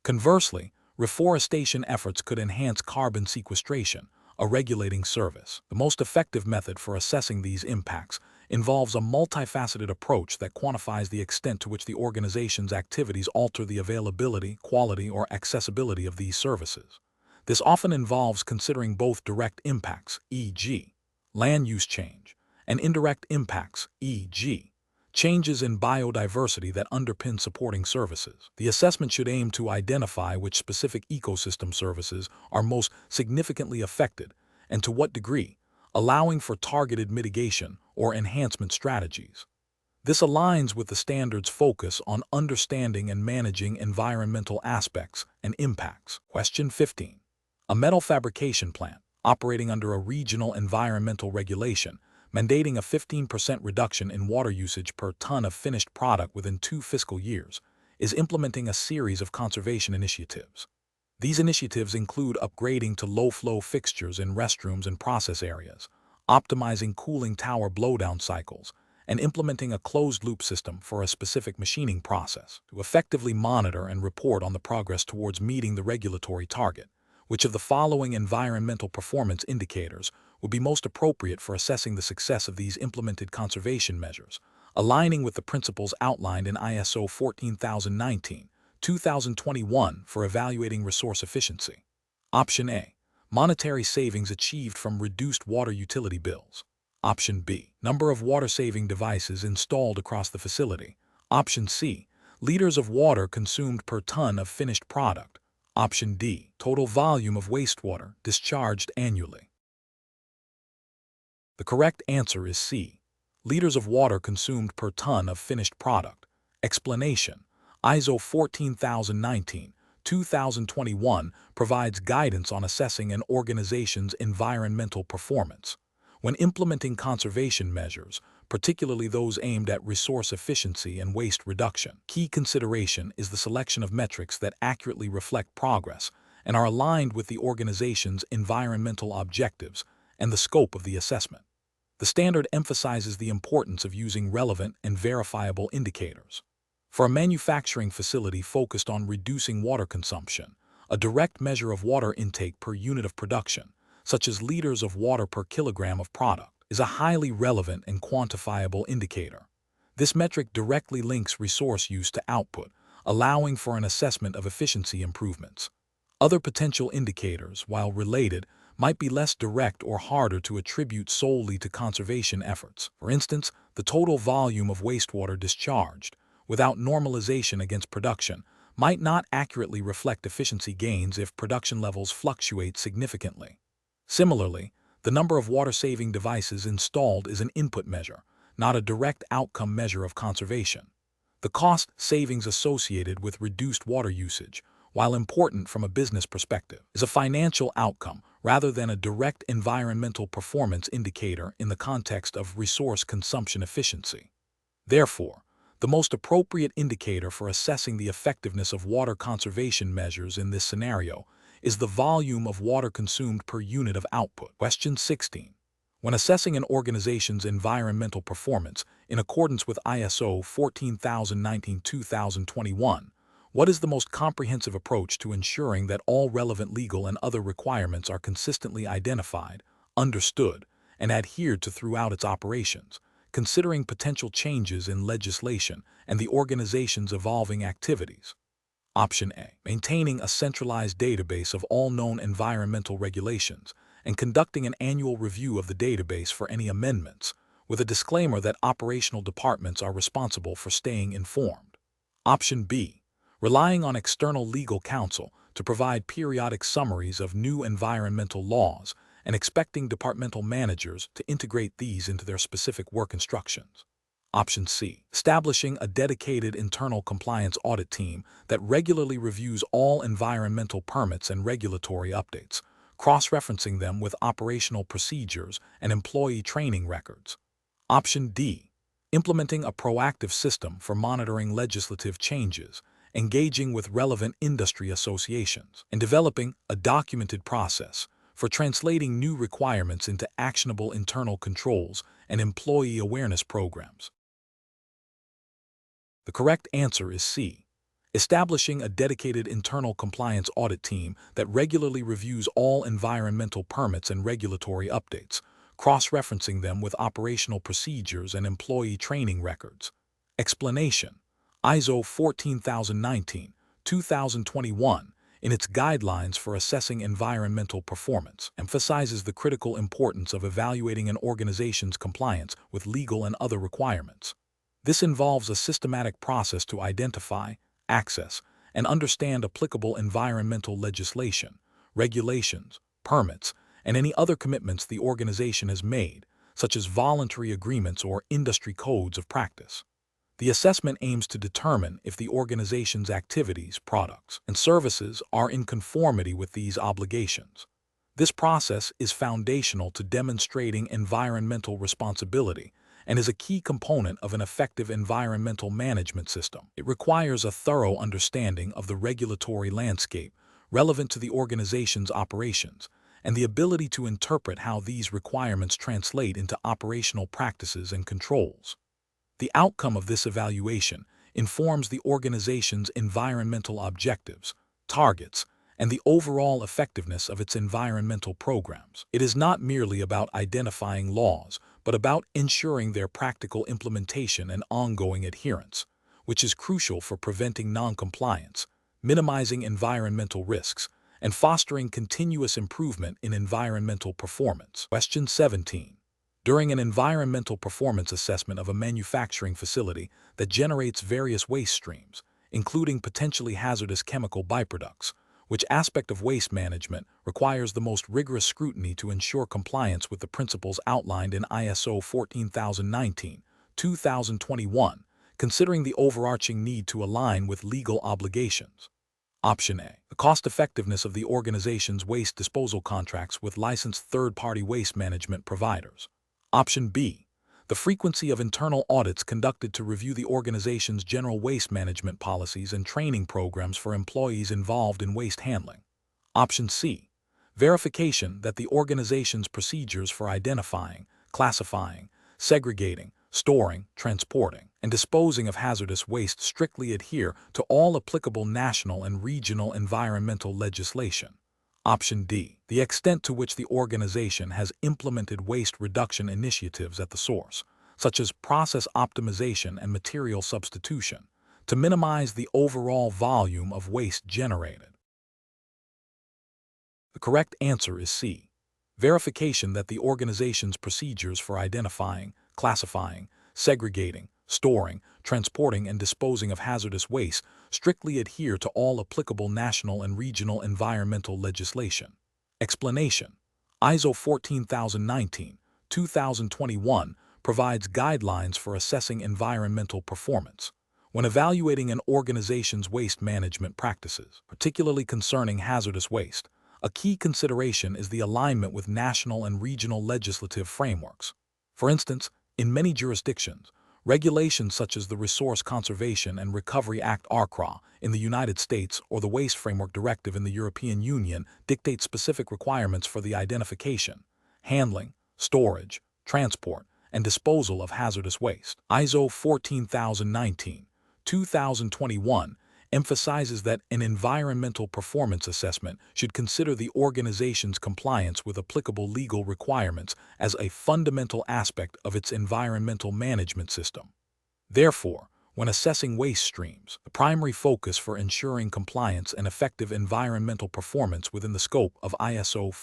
Conversely, reforestation efforts could enhance carbon sequestration, a regulating service. The most effective method for assessing these impacts involves a multifaceted approach that quantifies the extent to which the organization's activities alter the availability, quality, or accessibility of these services. This often involves considering both direct impacts, e.g., land use change, and indirect impacts, e.g., changes in biodiversity that underpin supporting services. The assessment should aim to identify which specific ecosystem services are most significantly affected and to what degree, allowing for targeted mitigation or enhancement strategies. This aligns with the standard's focus on understanding and managing environmental aspects and impacts. Question 15. A metal fabrication plant, operating under a regional environmental regulation, mandating a 15% reduction in water usage per ton of finished product within 2 fiscal years, is implementing a series of conservation initiatives. These initiatives include upgrading to low-flow fixtures in restrooms and process areas, optimizing cooling tower blowdown cycles, and implementing a closed-loop system for a specific machining process to effectively monitor and report on the progress towards meeting the regulatory target. Which of the following environmental performance indicators would be most appropriate for assessing the success of these implemented conservation measures, aligning with the principles outlined in ISO 14019-2021 for evaluating resource efficiency? Option A. Monetary savings achieved from reduced water utility bills. Option B. Number of water-saving devices installed across the facility. Option C. Liters of water consumed per ton of finished product. Option D. Total volume of wastewater discharged annually. The correct answer is C. Liters of water consumed per ton of finished product. Explanation: ISO 14019-2021 provides guidance on assessing an organization's environmental performance. When implementing conservation measures, particularly those aimed at resource efficiency and waste reduction, key consideration is the selection of metrics that accurately reflect progress and are aligned with the organization's environmental objectives and the scope of the assessment. The standard emphasizes the importance of using relevant and verifiable indicators. For a manufacturing facility focused on reducing water consumption, a direct measure of water intake per unit of production, such as liters of water per kilogram of product, is a highly relevant and quantifiable indicator. This metric directly links resource use to output, allowing for an assessment of efficiency improvements. Other potential indicators, while related, might be less direct or harder to attribute solely to conservation efforts. For instance, the total volume of wastewater discharged, without normalization against production, might not accurately reflect efficiency gains if production levels fluctuate significantly. Similarly, the number of water-saving devices installed is an input measure, not a direct outcome measure of conservation. The cost savings associated with reduced water usage, while important from a business perspective, is a financial outcome rather than a direct environmental performance indicator in the context of resource consumption efficiency. Therefore, the most appropriate indicator for assessing the effectiveness of water conservation measures in this scenario is the volume of water consumed per unit of output. Question 16. When assessing an organization's environmental performance in accordance with ISO 14019-2021, what is the most comprehensive approach to ensuring that all relevant legal and other requirements are consistently identified, understood, and adhered to throughout its operations, considering potential changes in legislation and the organization's evolving activities? Option A. Maintaining a centralized database of all known environmental regulations and conducting an annual review of the database for any amendments, with a disclaimer that operational departments are responsible for staying informed. Option B. Relying on external legal counsel to provide periodic summaries of new environmental laws and expecting departmental managers to integrate these into their specific work instructions. Option C. Establishing a dedicated internal compliance audit team that regularly reviews all environmental permits and regulatory updates, cross-referencing them with operational procedures and employee training records. Option D. Implementing a proactive system for monitoring legislative changes, engaging with relevant industry associations, and developing a documented process for translating new requirements into actionable internal controls and employee awareness programs. The correct answer is C. Establishing a dedicated internal compliance audit team that regularly reviews all environmental permits and regulatory updates, cross-referencing them with operational procedures and employee training records. Explanation: ISO 14019-2021, in its guidelines for assessing environmental performance, emphasizes the critical importance of evaluating an organization's compliance with legal and other requirements. This involves a systematic process to identify, access, and understand applicable environmental legislation, regulations, permits, and any other commitments the organization has made, such as voluntary agreements or industry codes of practice. The assessment aims to determine if the organization's activities, products, and services are in conformity with these obligations. This process is foundational to demonstrating environmental responsibility and is a key component of an effective environmental management system. It requires a thorough understanding of the regulatory landscape relevant to the organization's operations and the ability to interpret how these requirements translate into operational practices and controls. The outcome of this evaluation informs the organization's environmental objectives, targets, and the overall effectiveness of its environmental programs. It is not merely about identifying laws, but about ensuring their practical implementation and ongoing adherence, which is crucial for preventing non-compliance, minimizing environmental risks, and fostering continuous improvement in environmental performance. Question 17. During an environmental performance assessment of a manufacturing facility that generates various waste streams, including potentially hazardous chemical byproducts, which aspect of waste management requires the most rigorous scrutiny to ensure compliance with the principles outlined in ISO 14019-2021, considering the overarching need to align with legal obligations? Option A. The cost-effectiveness of the organization's waste disposal contracts with licensed third-party waste management providers. Option B. The frequency of internal audits conducted to review the organization's general waste management policies and training programs for employees involved in waste handling. Option C. Verification that the organization's procedures for identifying, classifying, segregating, storing, transporting, and disposing of hazardous waste strictly adhere to all applicable national and regional environmental legislation. Option D. The extent to which the organization has implemented waste reduction initiatives at the source, such as process optimization and material substitution, to minimize the overall volume of waste generated. The correct answer is C. Verification that the organization's procedures for identifying, classifying, segregating, storing, transporting, and disposing of hazardous waste strictly adhere to all applicable national and regional environmental legislation. Explanation: ISO 14019-2021 provides guidelines for assessing environmental performance. When evaluating an organization's waste management practices, particularly concerning hazardous waste, a key consideration is the alignment with national and regional legislative frameworks. For instance, in many jurisdictions, regulations such as the Resource Conservation and Recovery Act (RCRA) in the United States or the Waste Framework Directive in the European Union dictate specific requirements for the identification, handling, storage, transport, and disposal of hazardous waste. ISO 14019-2021 emphasizes that an environmental performance assessment should consider the organization's compliance with applicable legal requirements as a fundamental aspect of its environmental management system. Therefore, when assessing waste streams, the primary focus for ensuring compliance and effective environmental performance within the scope of ISO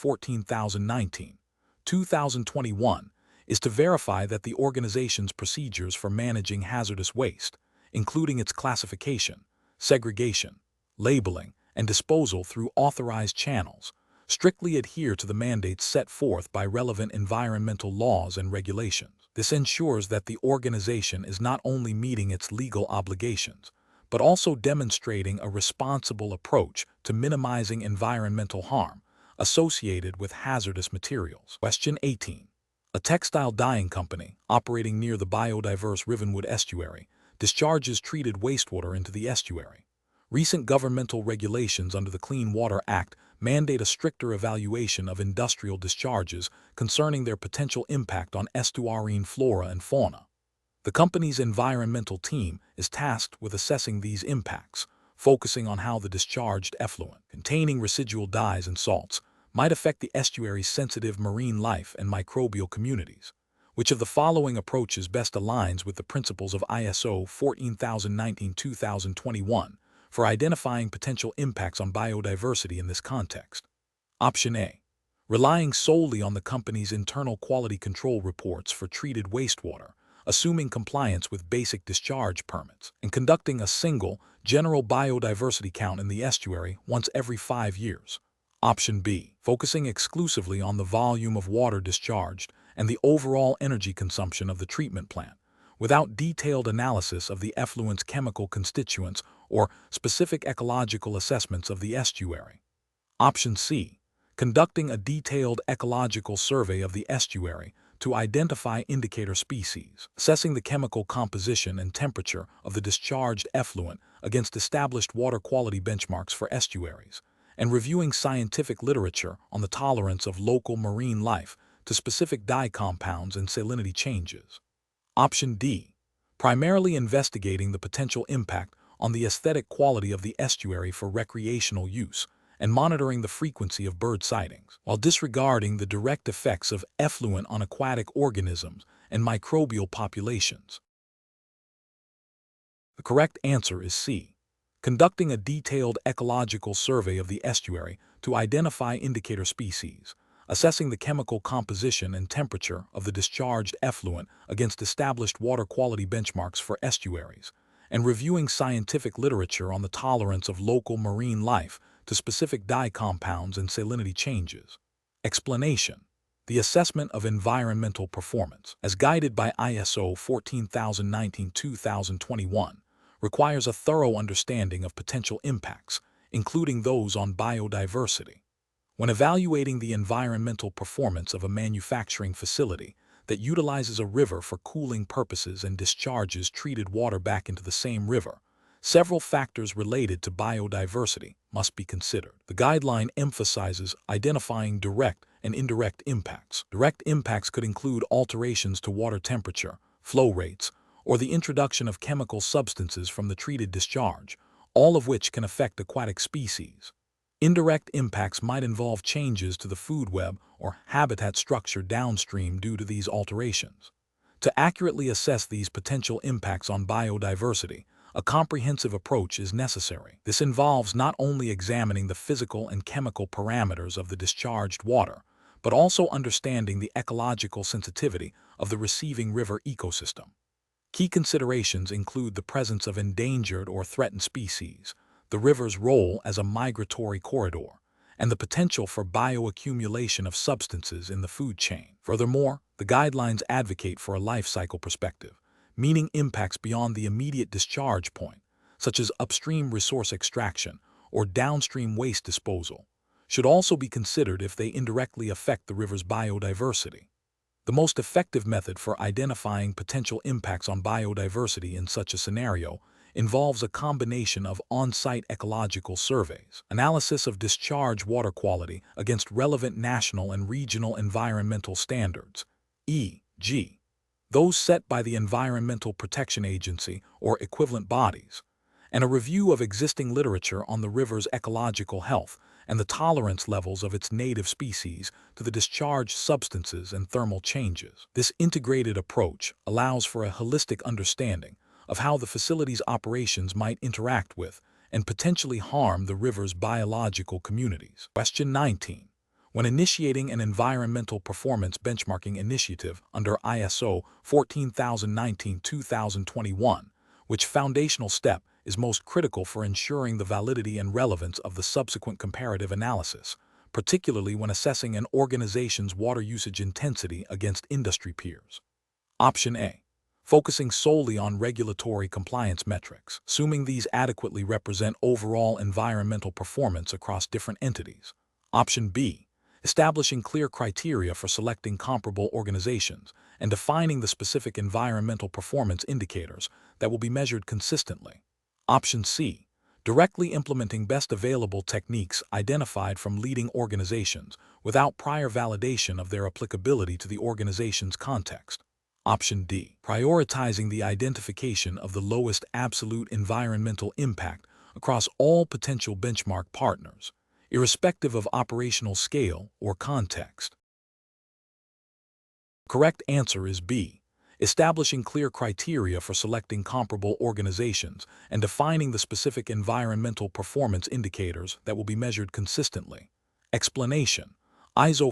14019-2021 is to verify that the organization's procedures for managing hazardous waste, including its classification, segregation, labeling, and disposal through authorized channels, strictly adhere to the mandates set forth by relevant environmental laws and regulations. This ensures that the organization is not only meeting its legal obligations, but also demonstrating a responsible approach to minimizing environmental harm associated with hazardous materials. Question 18. A textile dyeing company operating near the biodiverse Rivenwood estuary discharges treated wastewater into the estuary. Recent governmental regulations under the Clean Water Act mandate a stricter evaluation of industrial discharges concerning their potential impact on estuarine flora and fauna. The company's environmental team is tasked with assessing these impacts, focusing on how the discharged effluent, containing residual dyes and salts, might affect the estuary's sensitive marine life and microbial communities. Which of the following approaches best aligns with the principles of ISO 14019-2021 for identifying potential impacts on biodiversity in this context? Option A. Relying solely on the company's internal quality control reports for treated wastewater, assuming compliance with basic discharge permits, and conducting a single, general biodiversity count in the estuary once every 5 years. Option B. Focusing exclusively on the volume of water discharged and the overall energy consumption of the treatment plant, without detailed analysis of the effluent's chemical constituents or specific ecological assessments of the estuary. Option C. Conducting a detailed ecological survey of the estuary to identify indicator species, assessing the chemical composition and temperature of the discharged effluent against established water quality benchmarks for estuaries, and reviewing scientific literature on the tolerance of local marine life to specific dye compounds and salinity changes. Option D. primarily investigating the potential impact on the aesthetic quality of the estuary for recreational use, and monitoring the frequency of bird sightings, while disregarding the direct effects of effluent on aquatic organisms and microbial populations. The correct answer is C. Conducting a detailed ecological survey of the estuary to identify indicator species, assessing the chemical composition and temperature of the discharged effluent against established water quality benchmarks for estuaries, and reviewing scientific literature on the tolerance of local marine life to specific dye compounds and salinity changes. Explanation: the assessment of environmental performance, as guided by ISO 14019-2021, requires a thorough understanding of potential impacts, including those on biodiversity. When evaluating the environmental performance of a manufacturing facility that utilizes a river for cooling purposes and discharges treated water back into the same river, several factors related to biodiversity must be considered. The guideline emphasizes identifying direct and indirect impacts. Direct impacts could include alterations to water temperature, flow rates, or the introduction of chemical substances from the treated discharge, all of which can affect aquatic species. Indirect impacts might involve changes to the food web or habitat structure downstream due to these alterations. To accurately assess these potential impacts on biodiversity, a comprehensive approach is necessary. This involves not only examining the physical and chemical parameters of the discharged water, but also understanding the ecological sensitivity of the receiving river ecosystem. Key considerations include the presence of endangered or threatened species, the river's role as a migratory corridor, and the potential for bioaccumulation of substances in the food chain. Furthermore, the guidelines advocate for a life cycle perspective, meaning impacts beyond the immediate discharge point, such as upstream resource extraction or downstream waste disposal, should also be considered if they indirectly affect the river's biodiversity. The most effective method for identifying potential impacts on biodiversity in such a scenario involves a combination of on-site ecological surveys, analysis of discharge water quality against relevant national and regional environmental standards, e.g., those set by the Environmental Protection Agency or equivalent bodies, and a review of existing literature on the river's ecological health and the tolerance levels of its native species to the discharged substances and thermal changes. This integrated approach allows for a holistic understanding of how the facility's operations might interact with and potentially harm the river's biological communities. Question 19. When initiating an environmental performance benchmarking initiative under ISO 14019-2021, which foundational step is most critical for ensuring the validity and relevance of the subsequent comparative analysis, particularly when assessing an organization's water usage intensity against industry peers? Option A. Focusing solely on regulatory compliance metrics, assuming these adequately represent overall environmental performance across different entities. Option B. Establishing clear criteria for selecting comparable organizations and defining the specific environmental performance indicators that will be measured consistently. Option C. Directly implementing best available techniques identified from leading organizations without prior validation of their applicability to the organization's context. Option D. Prioritizing the identification of the lowest absolute environmental impact across all potential benchmark partners, irrespective of operational scale or context. Correct answer is B. Establishing clear criteria for selecting comparable organizations and defining the specific environmental performance indicators that will be measured consistently. Explanation: ISO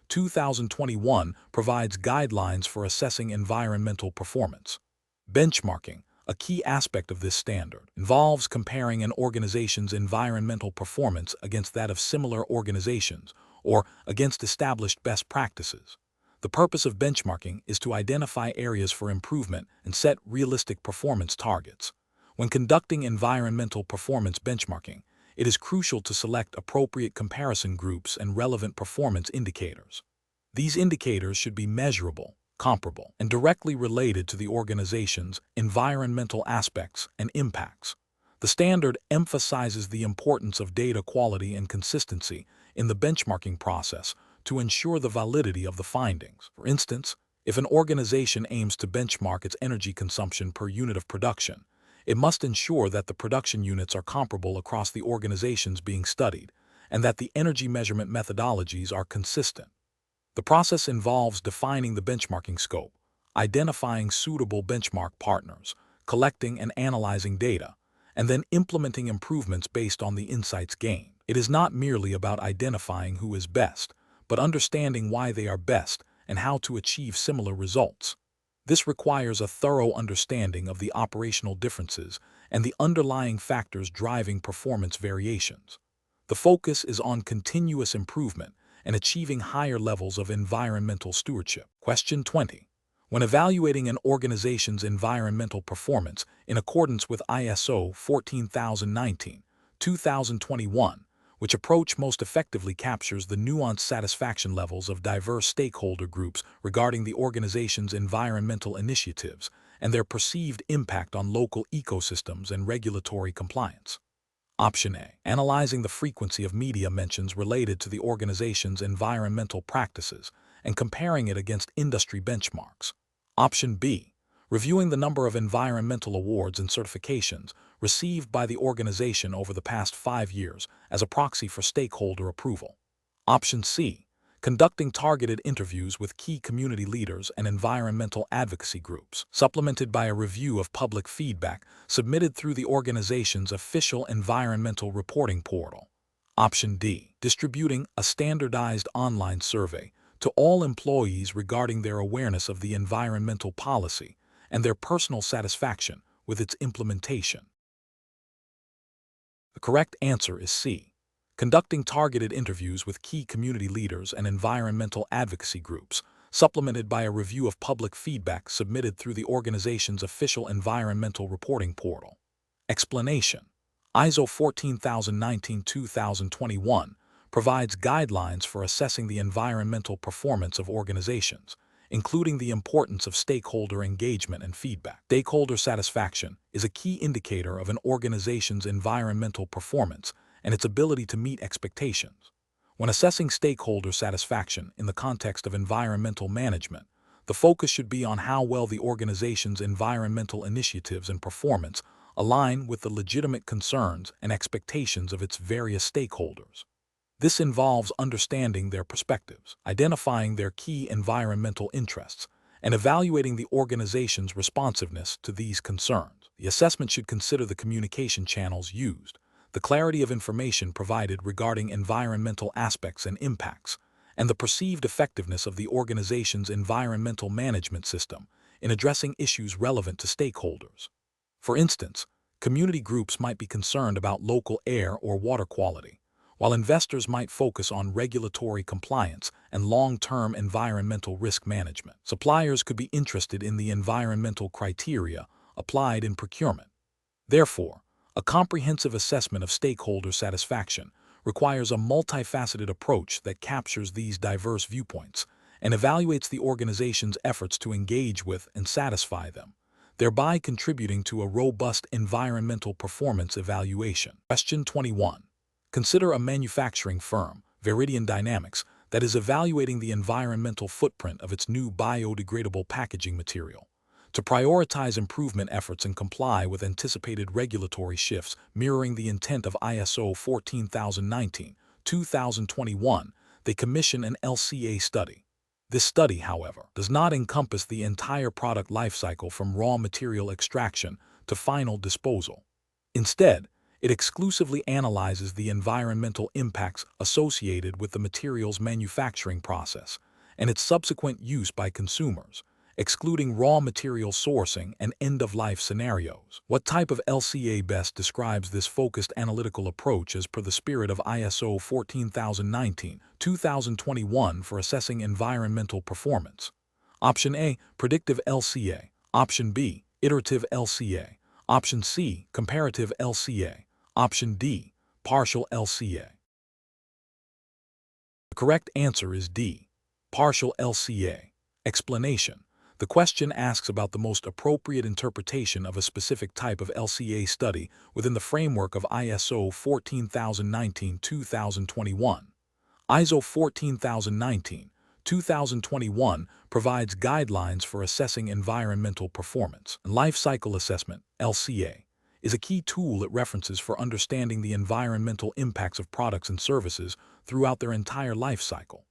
14019-2021 provides guidelines for assessing environmental performance. Benchmarking, a key aspect of this standard, involves comparing an organization's environmental performance against that of similar organizations or against established best practices. The purpose of benchmarking is to identify areas for improvement and set realistic performance targets. When conducting environmental performance benchmarking, it is crucial to select appropriate comparison groups and relevant performance indicators. These indicators should be measurable, comparable, and directly related to the organization's environmental aspects and impacts. The standard emphasizes the importance of data quality and consistency in the benchmarking process to ensure the validity of the findings. For instance, If an organization aims to benchmark its energy consumption per unit of production, it must ensure that the production units are comparable across the organizations being studied and that the energy measurement methodologies are consistent. The process involves defining the benchmarking scope, identifying suitable benchmark partners, collecting and analyzing data, and then implementing improvements based on the insights gained. It is not merely about identifying who is best, but understanding why they are best and how to achieve similar results. This requires a thorough understanding of the operational differences and the underlying factors driving performance variations. The focus is on continuous improvement and achieving higher levels of environmental stewardship. Question 20. When evaluating an organization's environmental performance in accordance with ISO 14019-2021, which approach most effectively captures the nuanced satisfaction levels of diverse stakeholder groups regarding the organization's environmental initiatives and their perceived impact on local ecosystems and regulatory compliance. Option A. Analyzing the frequency of media mentions related to the organization's environmental practices and comparing it against industry benchmarks. Option B. Reviewing the number of environmental awards and certifications received by the organization over the past 5 years as a proxy for stakeholder approval. Option C. Conducting targeted interviews with key community leaders and environmental advocacy groups, supplemented by a review of public feedback submitted through the organization's official environmental reporting portal. Option D. Distributing a standardized online survey to all employees regarding their awareness of the environmental policy and their personal satisfaction with its implementation. The correct answer is C. Conducting targeted interviews with key community leaders and environmental advocacy groups, supplemented by a review of public feedback submitted through the organization's official environmental reporting portal. Explanation: ISO 14019-2021 provides guidelines for assessing the environmental performance of organizations, including the importance of stakeholder engagement and feedback. Stakeholder satisfaction is a key indicator of an organization's environmental performance and its ability to meet expectations. When assessing stakeholder satisfaction in the context of environmental management, the focus should be on how well the organization's environmental initiatives and performance align with the legitimate concerns and expectations of its various stakeholders. This involves understanding their perspectives, identifying their key environmental interests, and evaluating the organization's responsiveness to these concerns. The assessment should consider the communication channels used, the clarity of information provided regarding environmental aspects and impacts, and the perceived effectiveness of the organization's environmental management system in addressing issues relevant to stakeholders. For instance, community groups might be concerned about local air or water quality, while investors might focus on regulatory compliance and long-term environmental risk management. Suppliers could be interested in the environmental criteria applied in procurement. Therefore, a comprehensive assessment of stakeholder satisfaction requires a multifaceted approach that captures these diverse viewpoints and evaluates the organization's efforts to engage with and satisfy them, thereby contributing to a robust environmental performance evaluation. Question 21. Consider a manufacturing firm, Veridian Dynamics, that is evaluating the environmental footprint of its new biodegradable packaging material. To prioritize improvement efforts and comply with anticipated regulatory shifts mirroring the intent of ISO 14019-2021, they commission an LCA study. This study, however, does not encompass the entire product lifecycle from raw material extraction to final disposal. Instead, it exclusively analyzes the environmental impacts associated with the material's manufacturing process and its subsequent use by consumers, excluding raw material sourcing and end-of-life scenarios. What type of LCA best describes this focused analytical approach as per the spirit of ISO 14019-2021 for assessing environmental performance? Option A, predictive LCA. Option B, iterative LCA. Option C, comparative LCA. Option D, partial LCA. The correct answer is D, partial LCA. Explanation: the question asks about the most appropriate interpretation of a specific type of LCA study within the framework of ISO 14019-2021. ISO 2021 provides guidelines for assessing environmental performance. Life cycle assessment, LCA, is a key tool it references for understanding the environmental impacts of products and services throughout their entire life cycle.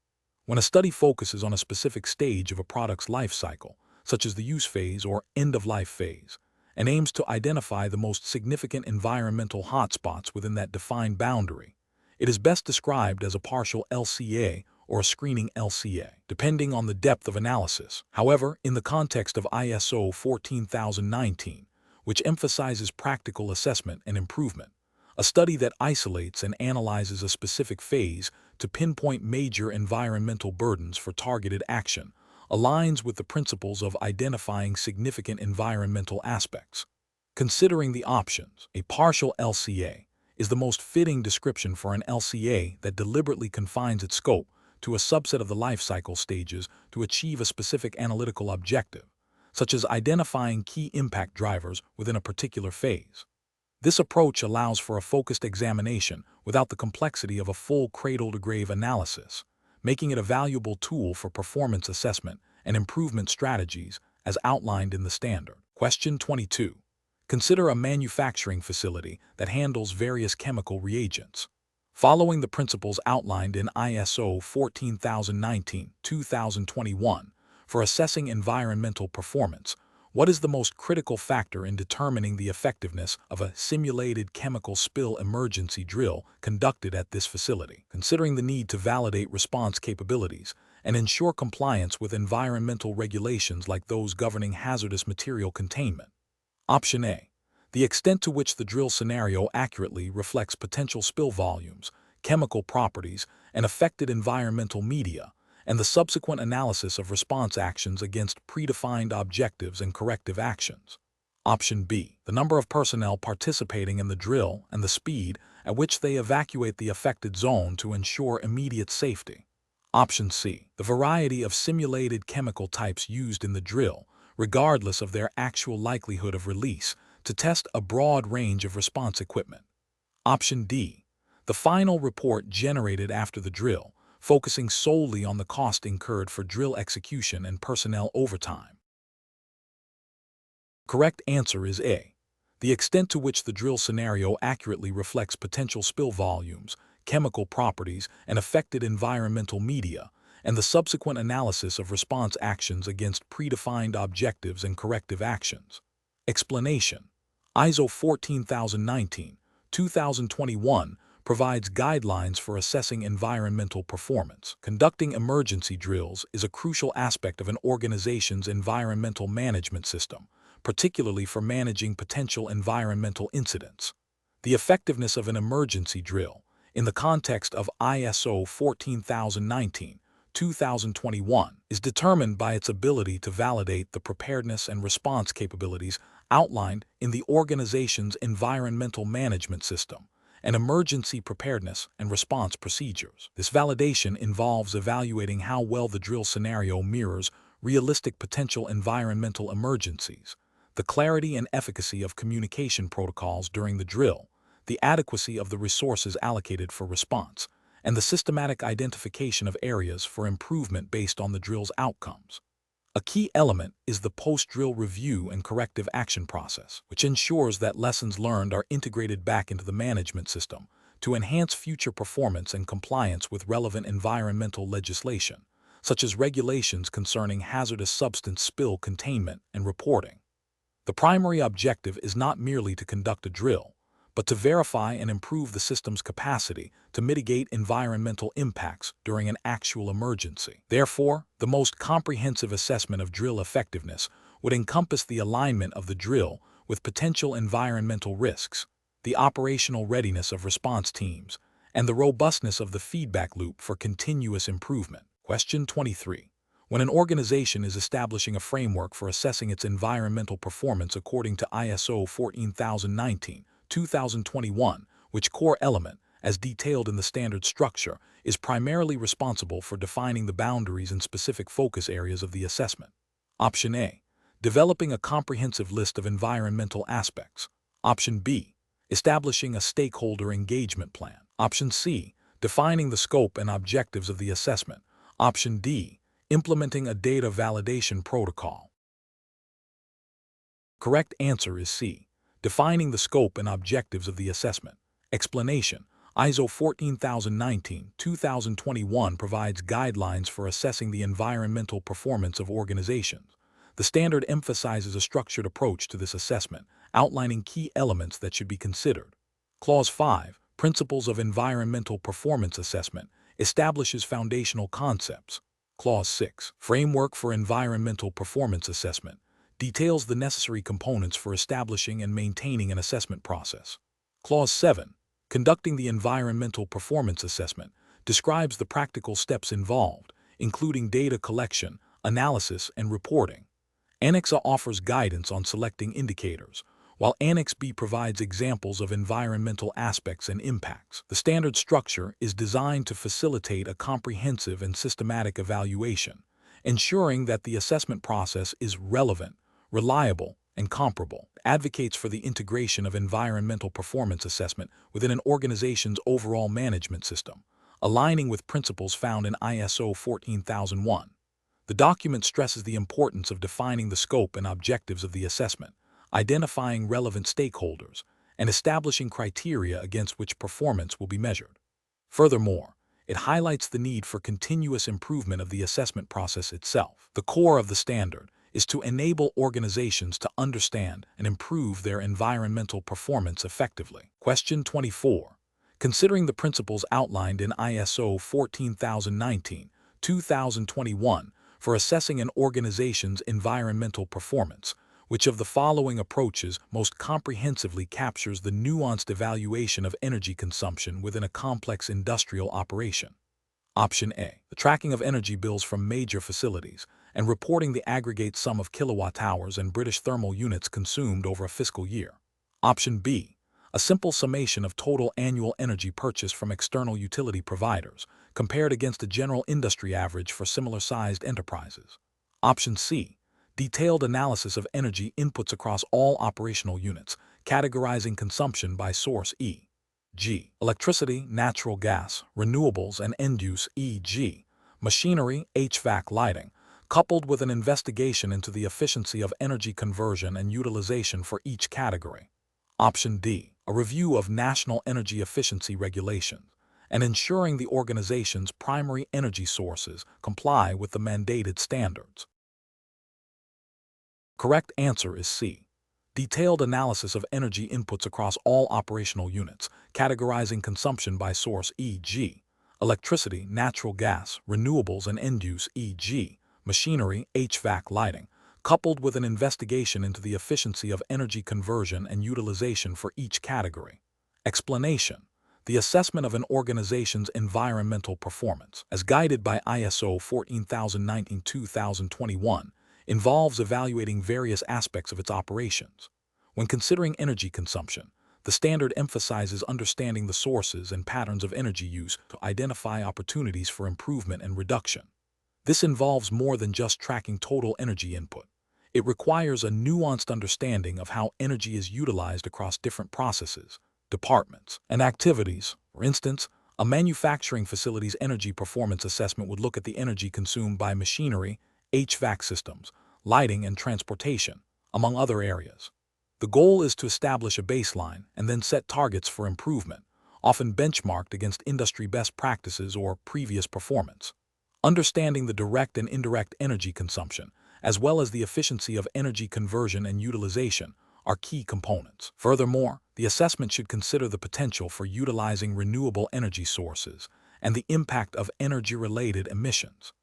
When a study focuses on a specific stage of a product's life cycle, such as the use phase or end-of-life phase, and aims to identify the most significant environmental hotspots within that defined boundary, it is best described as a partial LCA or a screening LCA, depending on the depth of analysis. However, in the context of ISO 14019, which emphasizes practical assessment and improvement, a study that isolates and analyzes a specific phase to pinpoint major environmental burdens for targeted action aligns with the principles of identifying significant environmental aspects. Considering the options, a partial LCA is the most fitting description for an LCA that deliberately confines its scope to a subset of the life cycle stages to achieve a specific analytical objective, such as identifying key impact drivers within a particular phase. This approach allows for a focused examination without the complexity of a full cradle-to-grave analysis, making it a valuable tool for performance assessment and improvement strategies as outlined in the standard. Question 22. Consider a manufacturing facility that handles various chemical reagents. Following the principles outlined in ISO 14019-2021 for assessing environmental performance, what is the most critical factor in determining the effectiveness of a simulated chemical spill emergency drill conducted at this facility, considering the need to validate response capabilities and ensure compliance with environmental regulations like those governing hazardous material containment? Option A. The extent to which the drill scenario accurately reflects potential spill volumes, chemical properties, and affected environmental media, and the subsequent analysis of response actions against predefined objectives and corrective actions. Option B. The number of personnel participating in the drill and the speed at which they evacuate the affected zone to ensure immediate safety. Option C. The variety of simulated chemical types used in the drill, regardless of their actual likelihood of release, to test a broad range of response equipment. Option D. The final report generated after the drill, focusing solely on the cost incurred for drill execution and personnel overtime. Correct answer is A. The extent to which the drill scenario accurately reflects potential spill volumes, chemical properties, and affected environmental media, and the subsequent analysis of response actions against predefined objectives and corrective actions. Explanation. ISO 14019-2021 provides guidelines for assessing environmental performance. Conducting emergency drills is a crucial aspect of an organization's environmental management system, particularly for managing potential environmental incidents. The effectiveness of an emergency drill, in the context of ISO 14019-2021, is determined by its ability to validate the preparedness and response capabilities outlined in the organization's environmental management system and emergency preparedness and response procedures. This validation involves evaluating how well the drill scenario mirrors realistic potential environmental emergencies, the clarity and efficacy of communication protocols during the drill, the adequacy of the resources allocated for response, and the systematic identification of areas for improvement based on the drill's outcomes. A key element is the post-drill review and corrective action process, which ensures that lessons learned are integrated back into the management system to enhance future performance and compliance with relevant environmental legislation, such as regulations concerning hazardous substance spill containment and reporting. The primary objective is not merely to conduct a drill, but to verify and improve the system's capacity to mitigate environmental impacts during an actual emergency. Therefore, the most comprehensive assessment of drill effectiveness would encompass the alignment of the drill with potential environmental risks, the operational readiness of response teams, and the robustness of the feedback loop for continuous improvement. Question 23. When an organization is establishing a framework for assessing its environmental performance according to ISO 14019-2021, which core element, as detailed in the standard structure, is primarily responsible for defining the boundaries and specific focus areas of the assessment. Option A. Developing a comprehensive list of environmental aspects. Option B. Establishing a stakeholder engagement plan. Option C. Defining the scope and objectives of the assessment. Option D. Implementing a data validation protocol. Correct answer is C. Defining the scope and objectives of the assessment. Explanation. ISO 14019-2021 provides guidelines for assessing the environmental performance of organizations. The standard emphasizes a structured approach to this assessment, outlining key elements that should be considered. Clause 5, Principles of Environmental Performance Assessment, establishes foundational concepts. Clause 6, Framework for Environmental Performance Assessment, details the necessary components for establishing and maintaining an assessment process. Clause 7, Conducting the Environmental Performance Assessment, describes the practical steps involved, including data collection, analysis, and reporting. Annex A offers guidance on selecting indicators, while Annex B provides examples of environmental aspects and impacts. The standard structure is designed to facilitate a comprehensive and systematic evaluation, ensuring that the assessment process is relevant, reliable, and comparable. Advocates for the integration of environmental performance assessment within an organization's overall management system, aligning with principles found in ISO 14001. The document stresses the importance of defining the scope and objectives of the assessment, identifying relevant stakeholders, and establishing criteria against which performance will be measured. Furthermore, it highlights the need for continuous improvement of the assessment process itself. The core of the standard is to enable organizations to understand and improve their environmental performance effectively. Question 24. Considering the principles outlined in ISO 14019-2021 for assessing an organization's environmental performance, which of the following approaches most comprehensively captures the nuanced evaluation of energy consumption within a complex industrial operation? Option A. The tracking of energy bills from major facilities and reporting the aggregate sum of kilowatt-hours and British thermal units consumed over a fiscal year. Option B. A simple summation of total annual energy purchase from external utility providers, compared against a general industry average for similar-sized enterprises. Option C. Detailed analysis of energy inputs across all operational units, categorizing consumption by source e.g. electricity, natural gas, renewables, and end-use e.g. machinery, HVAC lighting, coupled with an investigation into the efficiency of energy conversion and utilization for each category. Option D. A review of national energy efficiency regulations and ensuring the organization's primary energy sources comply with the mandated standards. Correct answer is C. Detailed analysis of energy inputs across all operational units, categorizing consumption by source e.g. electricity, natural gas, renewables, and end-use e.g. machinery, HVAC lighting, coupled with an investigation into the efficiency of energy conversion and utilization for each category. Explanation. The assessment of an organization's environmental performance, as guided by ISO 14019-2021, involves evaluating various aspects of its operations. When considering energy consumption, the standard emphasizes understanding the sources and patterns of energy use to identify opportunities for improvement and reduction. This involves more than just tracking total energy input. It requires a nuanced understanding of how energy is utilized across different processes, departments, and activities. For instance, a manufacturing facility's energy performance assessment would look at the energy consumed by machinery, HVAC systems, lighting, and transportation, among other areas. The goal is to establish a baseline and then set targets for improvement, often benchmarked against industry best practices or previous performance. Understanding the direct and indirect energy consumption, as well as the efficiency of energy conversion and utilization, are key components. Furthermore, the assessment should consider the potential for utilizing renewable energy sources and the impact of energy-related emissions.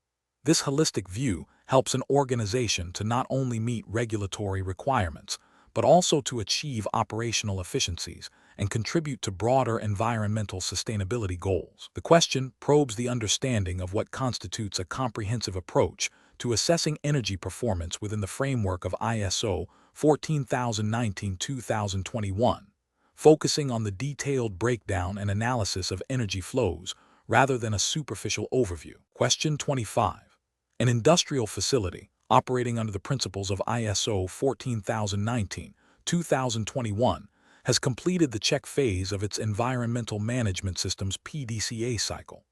This holistic view helps an organization to not only meet regulatory requirements, but also to achieve operational efficiencies and contribute to broader environmental sustainability goals. The question probes the understanding of what constitutes a comprehensive approach to assessing energy performance within the framework of ISO 14019-2021, focusing on the detailed breakdown and analysis of energy flows rather than a superficial overview. Question 25. An industrial facility operating under the principles of ISO 14019-2021 has completed the check phase of its Environmental Management Systems (PDCA) cycle.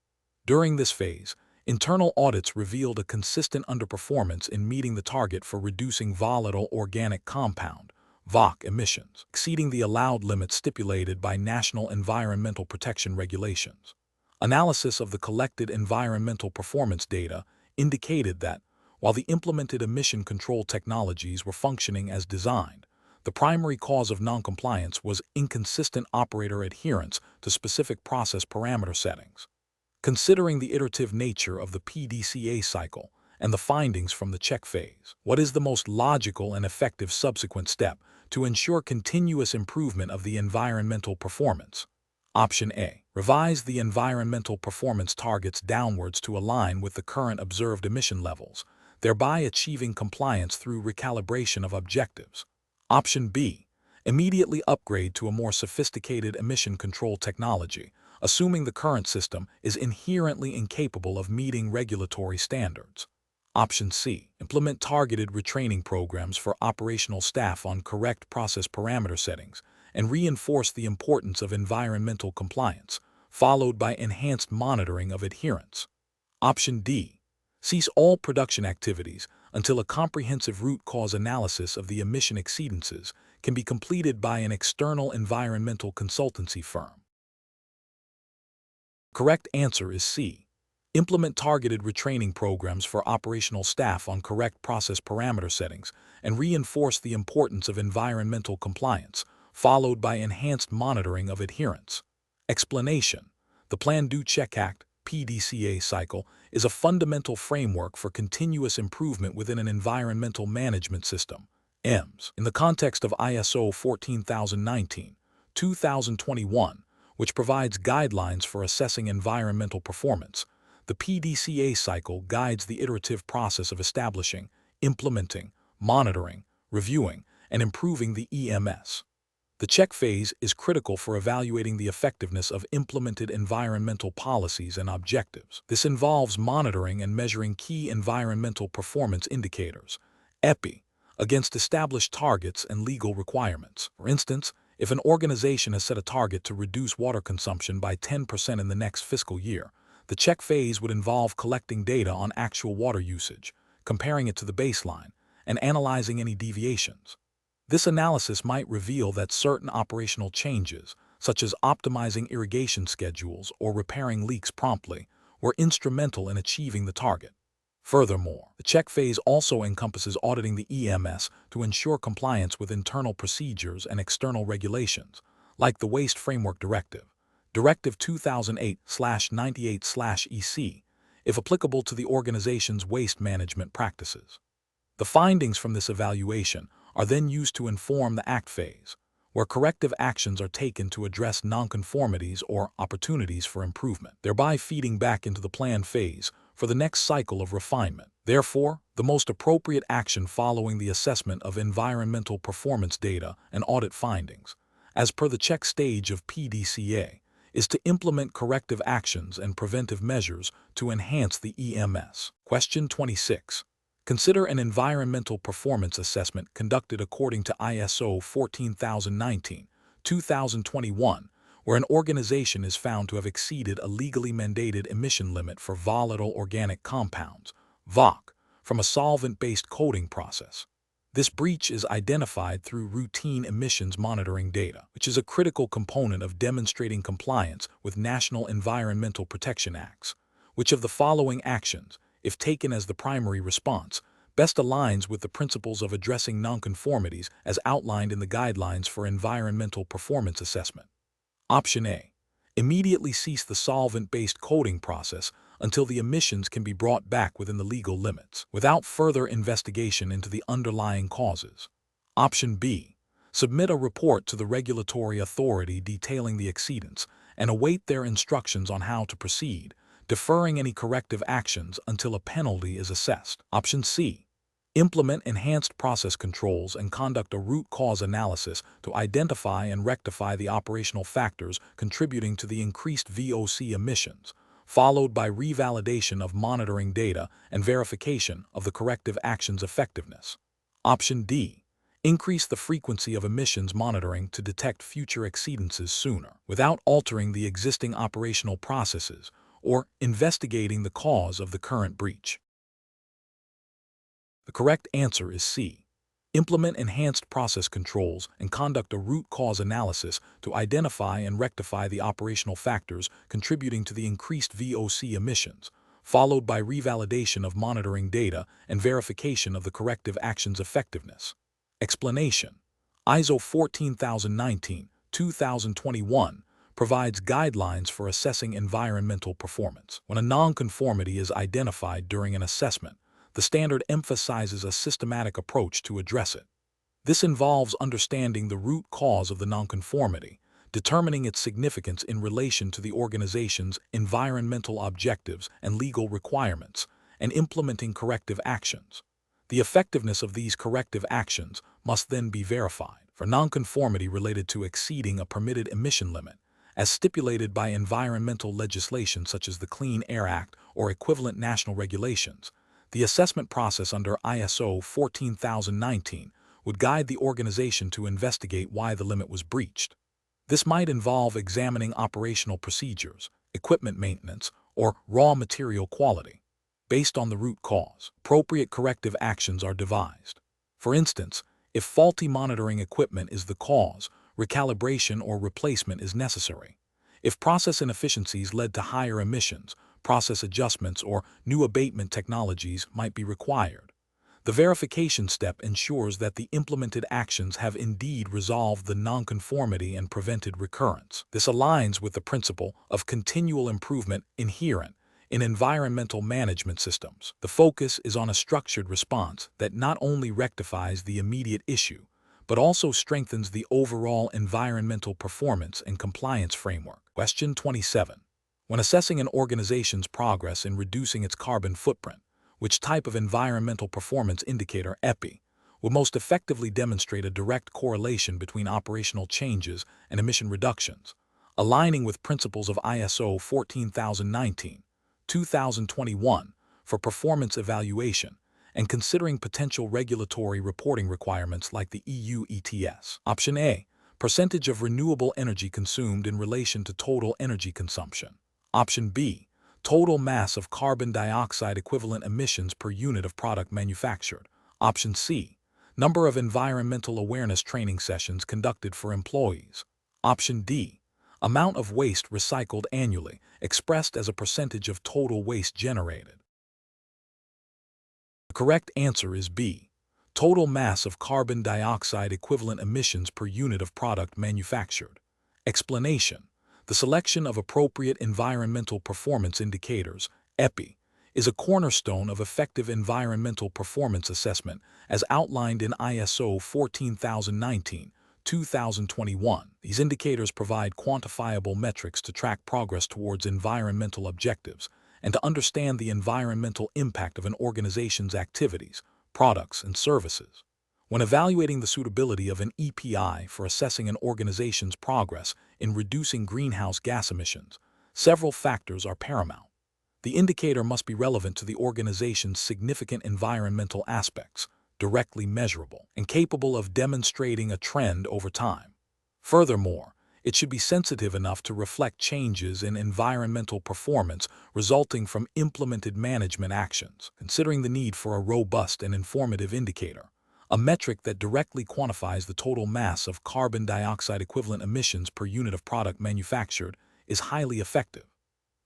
During this phase, Internal audits revealed a consistent underperformance in meeting the target for reducing volatile organic compound (VOC) emissions, exceeding the allowed limits stipulated by national environmental protection regulations. Analysis of the collected environmental performance data indicated that, while the implemented emission control technologies were functioning as designed, the primary cause of noncompliance was inconsistent operator adherence to specific process parameter settings. Considering the iterative nature of the PDCA cycle and the findings from the check phase, what is the most logical and effective subsequent step to ensure continuous improvement of the environmental performance? Option A. Revise the environmental performance targets downwards to align with the current observed emission levels, thereby achieving compliance through recalibration of objectives. Option B. Immediately upgrade to a more sophisticated emission control technology, assuming the current system is inherently incapable of meeting regulatory standards. Option C. Implement targeted retraining programs for operational staff on correct process parameter settings and reinforce the importance of environmental compliance, followed by enhanced monitoring of adherence. Option D. Cease all production activities until a comprehensive root cause analysis of the emission exceedances can be completed by an external environmental consultancy firm. Correct answer is C. Implement targeted retraining programs for operational staff on correct process parameter settings and reinforce the importance of environmental compliance, followed by enhanced monitoring of adherence. Explanation: the Plan Do Check Act (PDCA) cycle is a fundamental framework for continuous improvement within an environmental management system, EMS, in the context of ISO 14019-2021, which provides guidelines for assessing environmental performance. The PDCA cycle guides the iterative process of establishing, implementing, monitoring, reviewing, and improving the EMS. The check phase is critical for evaluating the effectiveness of implemented environmental policies and objectives. This involves monitoring and measuring key environmental performance indicators, EPI, against established targets and legal requirements. For instance, if an organization has set a target to reduce water consumption by 10% in the next fiscal year, the check phase would involve collecting data on actual water usage, comparing it to the baseline, and analyzing any deviations. This analysis might reveal that certain operational changes, such as optimizing irrigation schedules or repairing leaks promptly, were instrumental in achieving the target. Furthermore, the check phase also encompasses auditing the EMS to ensure compliance with internal procedures and external regulations, like the Waste Framework Directive, Directive 2008/98/EC, if applicable to the organization's waste management practices. The findings from this evaluation are then used to inform the ACT phase, where corrective actions are taken to address nonconformities or opportunities for improvement, thereby feeding back into the plan phase for the next cycle of refinement. Therefore, the most appropriate action following the assessment of environmental performance data and audit findings, as per the check stage of PDCA, is to implement corrective actions and preventive measures to enhance the EMS. Question 26. Consider an environmental performance assessment conducted according to ISO 14019-2021, where an organization is found to have exceeded a legally mandated emission limit for volatile organic compounds, VOC, from a solvent-based coating process. This breach is identified through routine emissions monitoring data, which is a critical component of demonstrating compliance with national environmental protection acts. Which of the following actions, if taken as the primary response, best aligns with the principles of addressing nonconformities as outlined in the guidelines for environmental performance assessment? Option A. Immediately cease the solvent-based coating process until the emissions can be brought back within the legal limits, without further investigation into the underlying causes. Option B. Submit a report to the regulatory authority detailing the exceedance and await their instructions on how to proceed, deferring any corrective actions until a penalty is assessed. Option C. Implement enhanced process controls and conduct a root cause analysis to identify and rectify the operational factors contributing to the increased VOC emissions, followed by revalidation of monitoring data and verification of the corrective action's effectiveness. Option D. Increase the frequency of emissions monitoring to detect future exceedances sooner, without altering the existing operational processes or investigating the cause of the current breach. The correct answer is C. Implement enhanced process controls and conduct a root cause analysis to identify and rectify the operational factors contributing to the increased VOC emissions, followed by revalidation of monitoring data and verification of the corrective action's effectiveness. Explanation: ISO 14019-2021 provides guidelines for assessing environmental performance. When a nonconformity is identified during an assessment, the standard emphasizes a systematic approach to address it. This involves understanding the root cause of the nonconformity, determining its significance in relation to the organization's environmental objectives and legal requirements, and implementing corrective actions. The effectiveness of these corrective actions must then be verified. For nonconformity related to exceeding a permitted emission limit, as stipulated by environmental legislation such as the Clean Air Act or equivalent national regulations, the assessment process under ISO 14019 would guide the organization to investigate why the limit was breached. This might involve examining operational procedures, equipment maintenance, or raw material quality. Based on the root cause, appropriate corrective actions are devised. For instance, if faulty monitoring equipment is the cause, recalibration or replacement is necessary. If process inefficiencies led to higher emissions, process adjustments or new abatement technologies might be required. The verification step ensures that the implemented actions have indeed resolved the nonconformity and prevented recurrence. This aligns with the principle of continual improvement inherent in environmental management systems. The focus is on a structured response that not only rectifies the immediate issue, but also strengthens the overall environmental performance and compliance framework. Question 27. When assessing an organization's progress in reducing its carbon footprint, which type of environmental performance indicator (EPI) will most effectively demonstrate a direct correlation between operational changes and emission reductions, aligning with principles of ISO 14019-2021 for performance evaluation and considering potential regulatory reporting requirements like the EU ETS? Option A. Percentage of renewable energy consumed in relation to total energy consumption. Option B. Total mass of carbon dioxide equivalent emissions per unit of product manufactured. Option C. Number of environmental awareness training sessions conducted for employees. Option D. Amount of waste recycled annually, expressed as a percentage of total waste generated. The correct answer is B. Total mass of carbon dioxide equivalent emissions per unit of product manufactured. Explanation: the selection of appropriate environmental performance indicators, EPI, is a cornerstone of effective environmental performance assessment as outlined in ISO 14019-2021. These indicators provide quantifiable metrics to track progress towards environmental objectives and to understand the environmental impact of an organization's activities, products, and services. When evaluating the suitability of an EPI for assessing an organization's progress in reducing greenhouse gas emissions, several factors are paramount. The indicator must be relevant to the organization's significant environmental aspects, directly measurable, and capable of demonstrating a trend over time. Furthermore, it should be sensitive enough to reflect changes in environmental performance resulting from implemented management actions. Considering the need for a robust and informative indicator, a metric that directly quantifies the total mass of carbon dioxide equivalent emissions per unit of product manufactured is highly effective.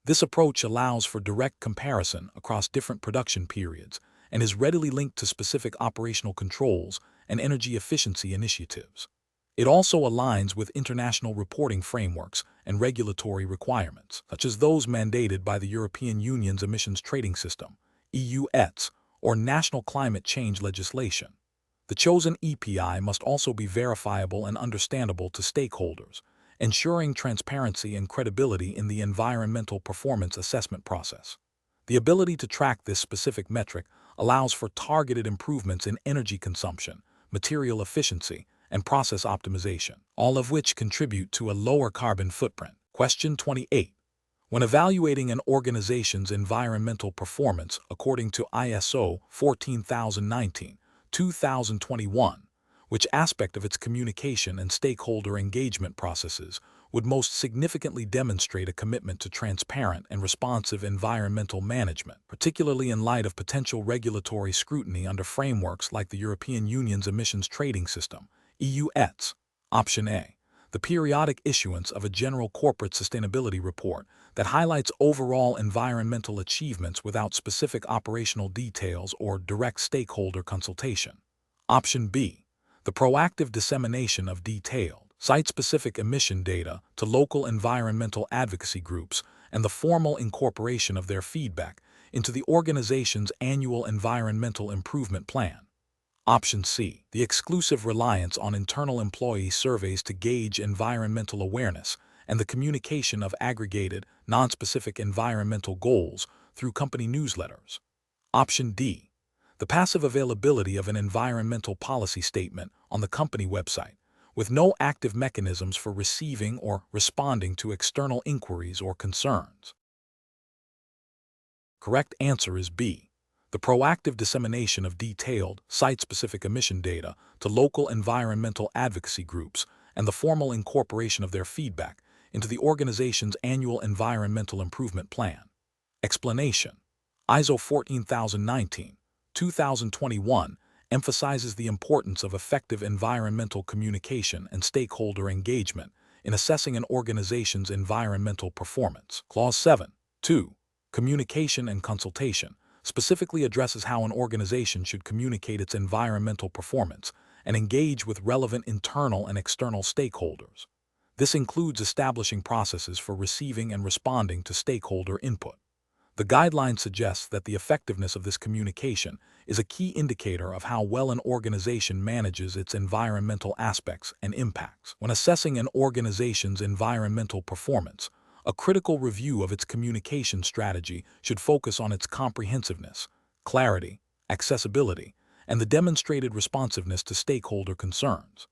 This approach allows for direct comparison across different production periods and is readily linked to specific operational controls and energy efficiency initiatives. It also aligns with international reporting frameworks and regulatory requirements, such as those mandated by the European Union's Emissions Trading System, EU ETS, or national climate change legislation. The chosen EPI must also be verifiable and understandable to stakeholders, ensuring transparency and credibility in the environmental performance assessment process. The ability to track this specific metric allows for targeted improvements in energy consumption, material efficiency, and process optimization, all of which contribute to a lower carbon footprint. Question 28. When evaluating an organization's environmental performance according to ISO 14019-2021, which aspect of its communication and stakeholder engagement processes would most significantly demonstrate a commitment to transparent and responsive environmental management, particularly in light of potential regulatory scrutiny under frameworks like the European Union's Emissions Trading System, EU ETS. Option A. The periodic issuance of a general corporate sustainability report that highlights overall environmental achievements without specific operational details or direct stakeholder consultation. Option B. The proactive dissemination of detailed, site-specific emission data to local environmental advocacy groups and the formal incorporation of their feedback into the organization's annual environmental improvement plan. Option C. The exclusive reliance on internal employee surveys to gauge environmental awareness and the communication of aggregated, non-specific environmental goals through company newsletters. Option D. The passive availability of an environmental policy statement on the company website, with no active mechanisms for receiving or responding to external inquiries or concerns. Correct answer is B. The proactive dissemination of detailed, site-specific emission data to local environmental advocacy groups and the formal incorporation of their feedback into the organization's annual environmental improvement plan. Explanation: ISO 14019, 2021 emphasizes the importance of effective environmental communication and stakeholder engagement in assessing an organization's environmental performance. Clause 7, 2. Communication and consultation specifically addresses how an organization should communicate its environmental performance and engage with relevant internal and external stakeholders. This includes establishing processes for receiving and responding to stakeholder input. The guideline suggests that the effectiveness of this communication is a key indicator of how well an organization manages its environmental aspects and impacts. When assessing an organization's environmental performance, a critical review of its communication strategy should focus on its comprehensiveness, clarity, accessibility, and the demonstrated responsiveness to stakeholder concerns.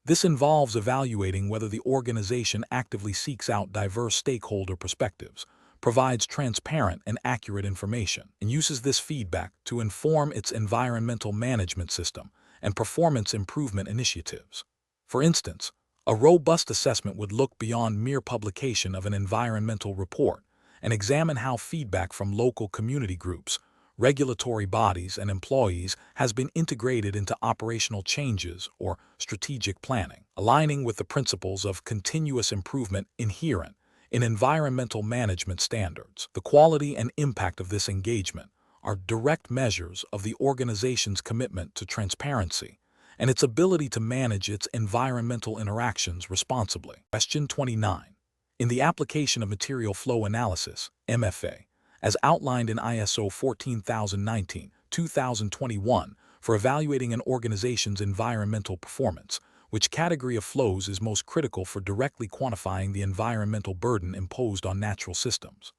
This involves evaluating whether the organization actively seeks out diverse stakeholder perspectives, provides transparent and accurate information, and uses this feedback to inform its environmental management system and performance improvement initiatives. For instance, a robust assessment would look beyond mere publication of an environmental report and examine how feedback from local community groups, regulatory bodies, and employees has been integrated into operational changes or strategic planning, aligning with the principles of continuous improvement inherent in environmental management standards. The quality and impact of this engagement are direct measures of the organization's commitment to transparency and its ability to manage its environmental interactions responsibly. Question 29. In the application of material flow analysis, MFA, as outlined in ISO 14019, 2021, for evaluating an organization's environmental performance, which category of flows is most critical for directly quantifying the environmental burden imposed on natural systems?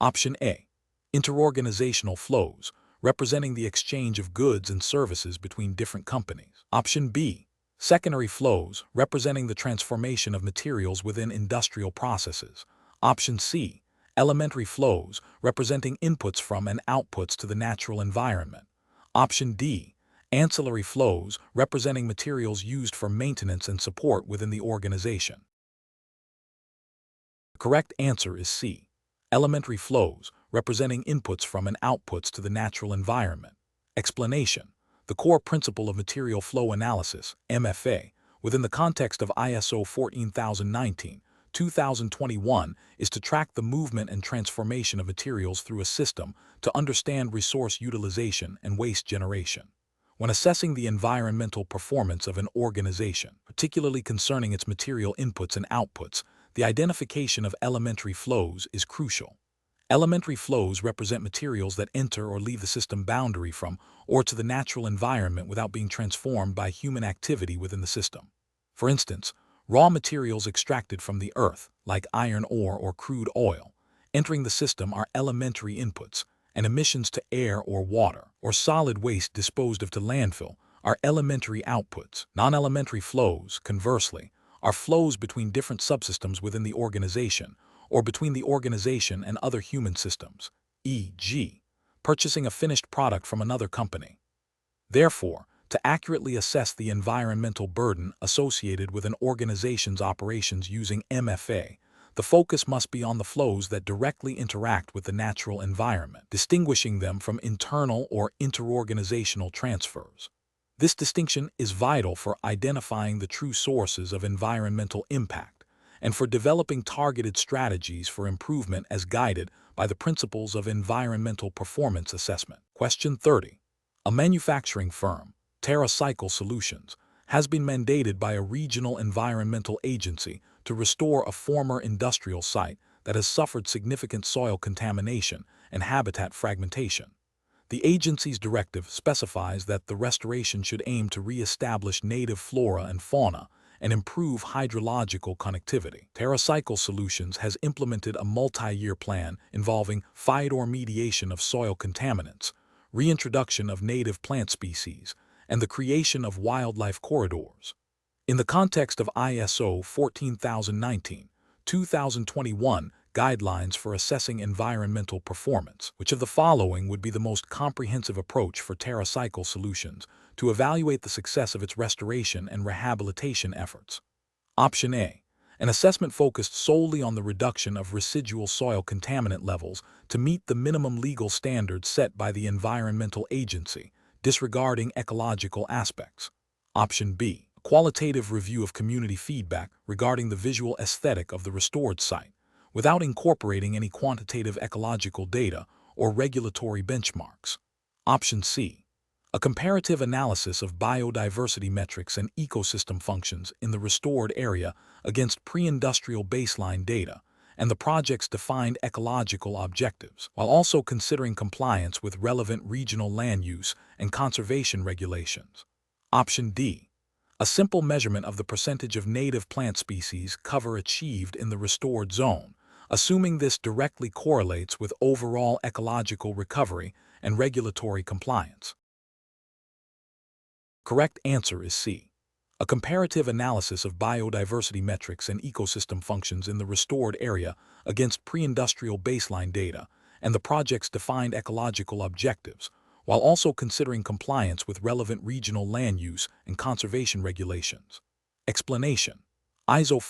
Option A. Interorganizational flows, representing the exchange of goods and services between different companies. Option B. Secondary flows, representing the transformation of materials within industrial processes. Option C. Elementary flows, representing inputs from and outputs to the natural environment. Option D. Ancillary flows, representing materials used for maintenance and support within the organization. The correct answer is C. Elementary flows, representing inputs from and outputs to the natural environment. Explanation: the core principle of material flow analysis, MFA, within the context of ISO 14019, 2021, is to track the movement and transformation of materials through a system to understand resource utilization and waste generation. When assessing the environmental performance of an organization, particularly concerning its material inputs and outputs, the identification of elementary flows is crucial. Elementary flows represent materials that enter or leave the system boundary from or to the natural environment without being transformed by human activity within the system. For instance, raw materials extracted from the earth, like iron ore or crude oil, entering the system are elementary inputs, and emissions to air or water, or solid waste disposed of to landfill, are elementary outputs. Non-elementary flows, conversely, are flows between different subsystems within the organization, or between the organization and other human systems, e.g., purchasing a finished product from another company. Therefore, To accurately assess the environmental burden associated with an organization's operations using MFA, the focus must be on the flows that directly interact with the natural environment, distinguishing them from internal or interorganizational transfers. This distinction is vital for identifying the true sources of environmental impact and for developing targeted strategies for improvement as guided by the principles of environmental performance assessment. Question 30. A manufacturing firm, TerraCycle Solutions, has been mandated by a regional environmental agency to restore a former industrial site that has suffered significant soil contamination and habitat fragmentation. The agency's directive specifies that the restoration should aim to re-establish native flora and fauna and improve hydrological connectivity. TerraCycle Solutions has implemented a multi-year plan involving phytoremediation of soil contaminants, reintroduction of native plant species, and the creation of wildlife corridors. In the context of ISO 14019-2021 guidelines for assessing environmental performance, which of the following would be the most comprehensive approach for TerraCycle Solutions to evaluate the success of its restoration and rehabilitation efforts? Option A. An assessment focused solely on the reduction of residual soil contaminant levels to meet the minimum legal standards set by the environmental agency, disregarding ecological aspects. Option B. A qualitative review of community feedback regarding the visual aesthetic of the restored site, without incorporating any quantitative ecological data or regulatory benchmarks. Option C. A comparative analysis of biodiversity metrics and ecosystem functions in the restored area against pre-industrial baseline data and the project's defined ecological objectives, while also considering compliance with relevant regional land use and conservation regulations. Option D. A simple measurement of the percentage of native plant species cover achieved in the restored zone, assuming this directly correlates with overall ecological recovery and regulatory compliance. Correct answer is C. A comparative analysis of biodiversity metrics and ecosystem functions in the restored area against pre-industrial baseline data and the project's defined ecological objectives, while also considering compliance with relevant regional land use and conservation regulations. Explanation. ISO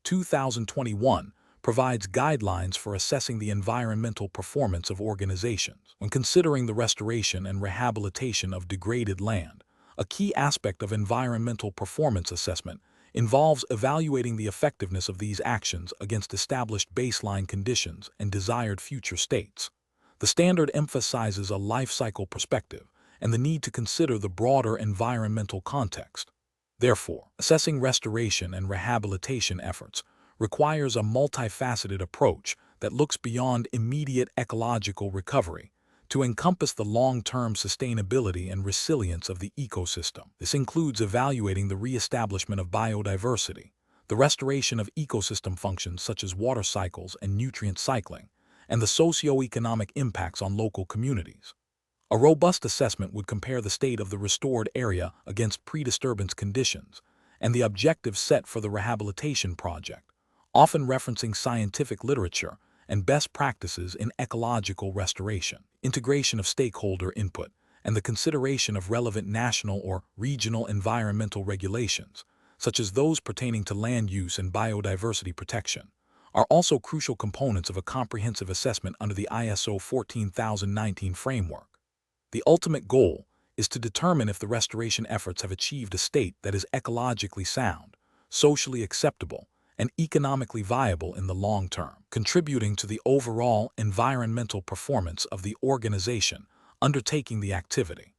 14019-2021 provides guidelines for assessing the environmental performance of organizations. When considering the restoration and rehabilitation of degraded land, a key aspect of environmental performance assessment involves evaluating the effectiveness of these actions against established baseline conditions and desired future states. The standard emphasizes a life cycle perspective and the need to consider the broader environmental context. Therefore, assessing restoration and rehabilitation efforts requires a multifaceted approach that looks beyond immediate ecological recovery to encompass the long-term sustainability and resilience of the ecosystem. This includes evaluating the reestablishment of biodiversity, the restoration of ecosystem functions such as water cycles and nutrient cycling, and the socio-economic impacts on local communities. A robust assessment would compare the state of the restored area against pre-disturbance conditions and the objectives set for the rehabilitation project, often referencing scientific literature and best practices in ecological restoration. Integration of stakeholder input and the consideration of relevant national or regional environmental regulations, such as those pertaining to land use and biodiversity protection, are also crucial components of a comprehensive assessment under the ISO 14019 framework. The ultimate goal is to determine if the restoration efforts have achieved a state that is ecologically sound, socially acceptable, and economically viable in the long term, contributing to the overall environmental performance of the organization undertaking the activity.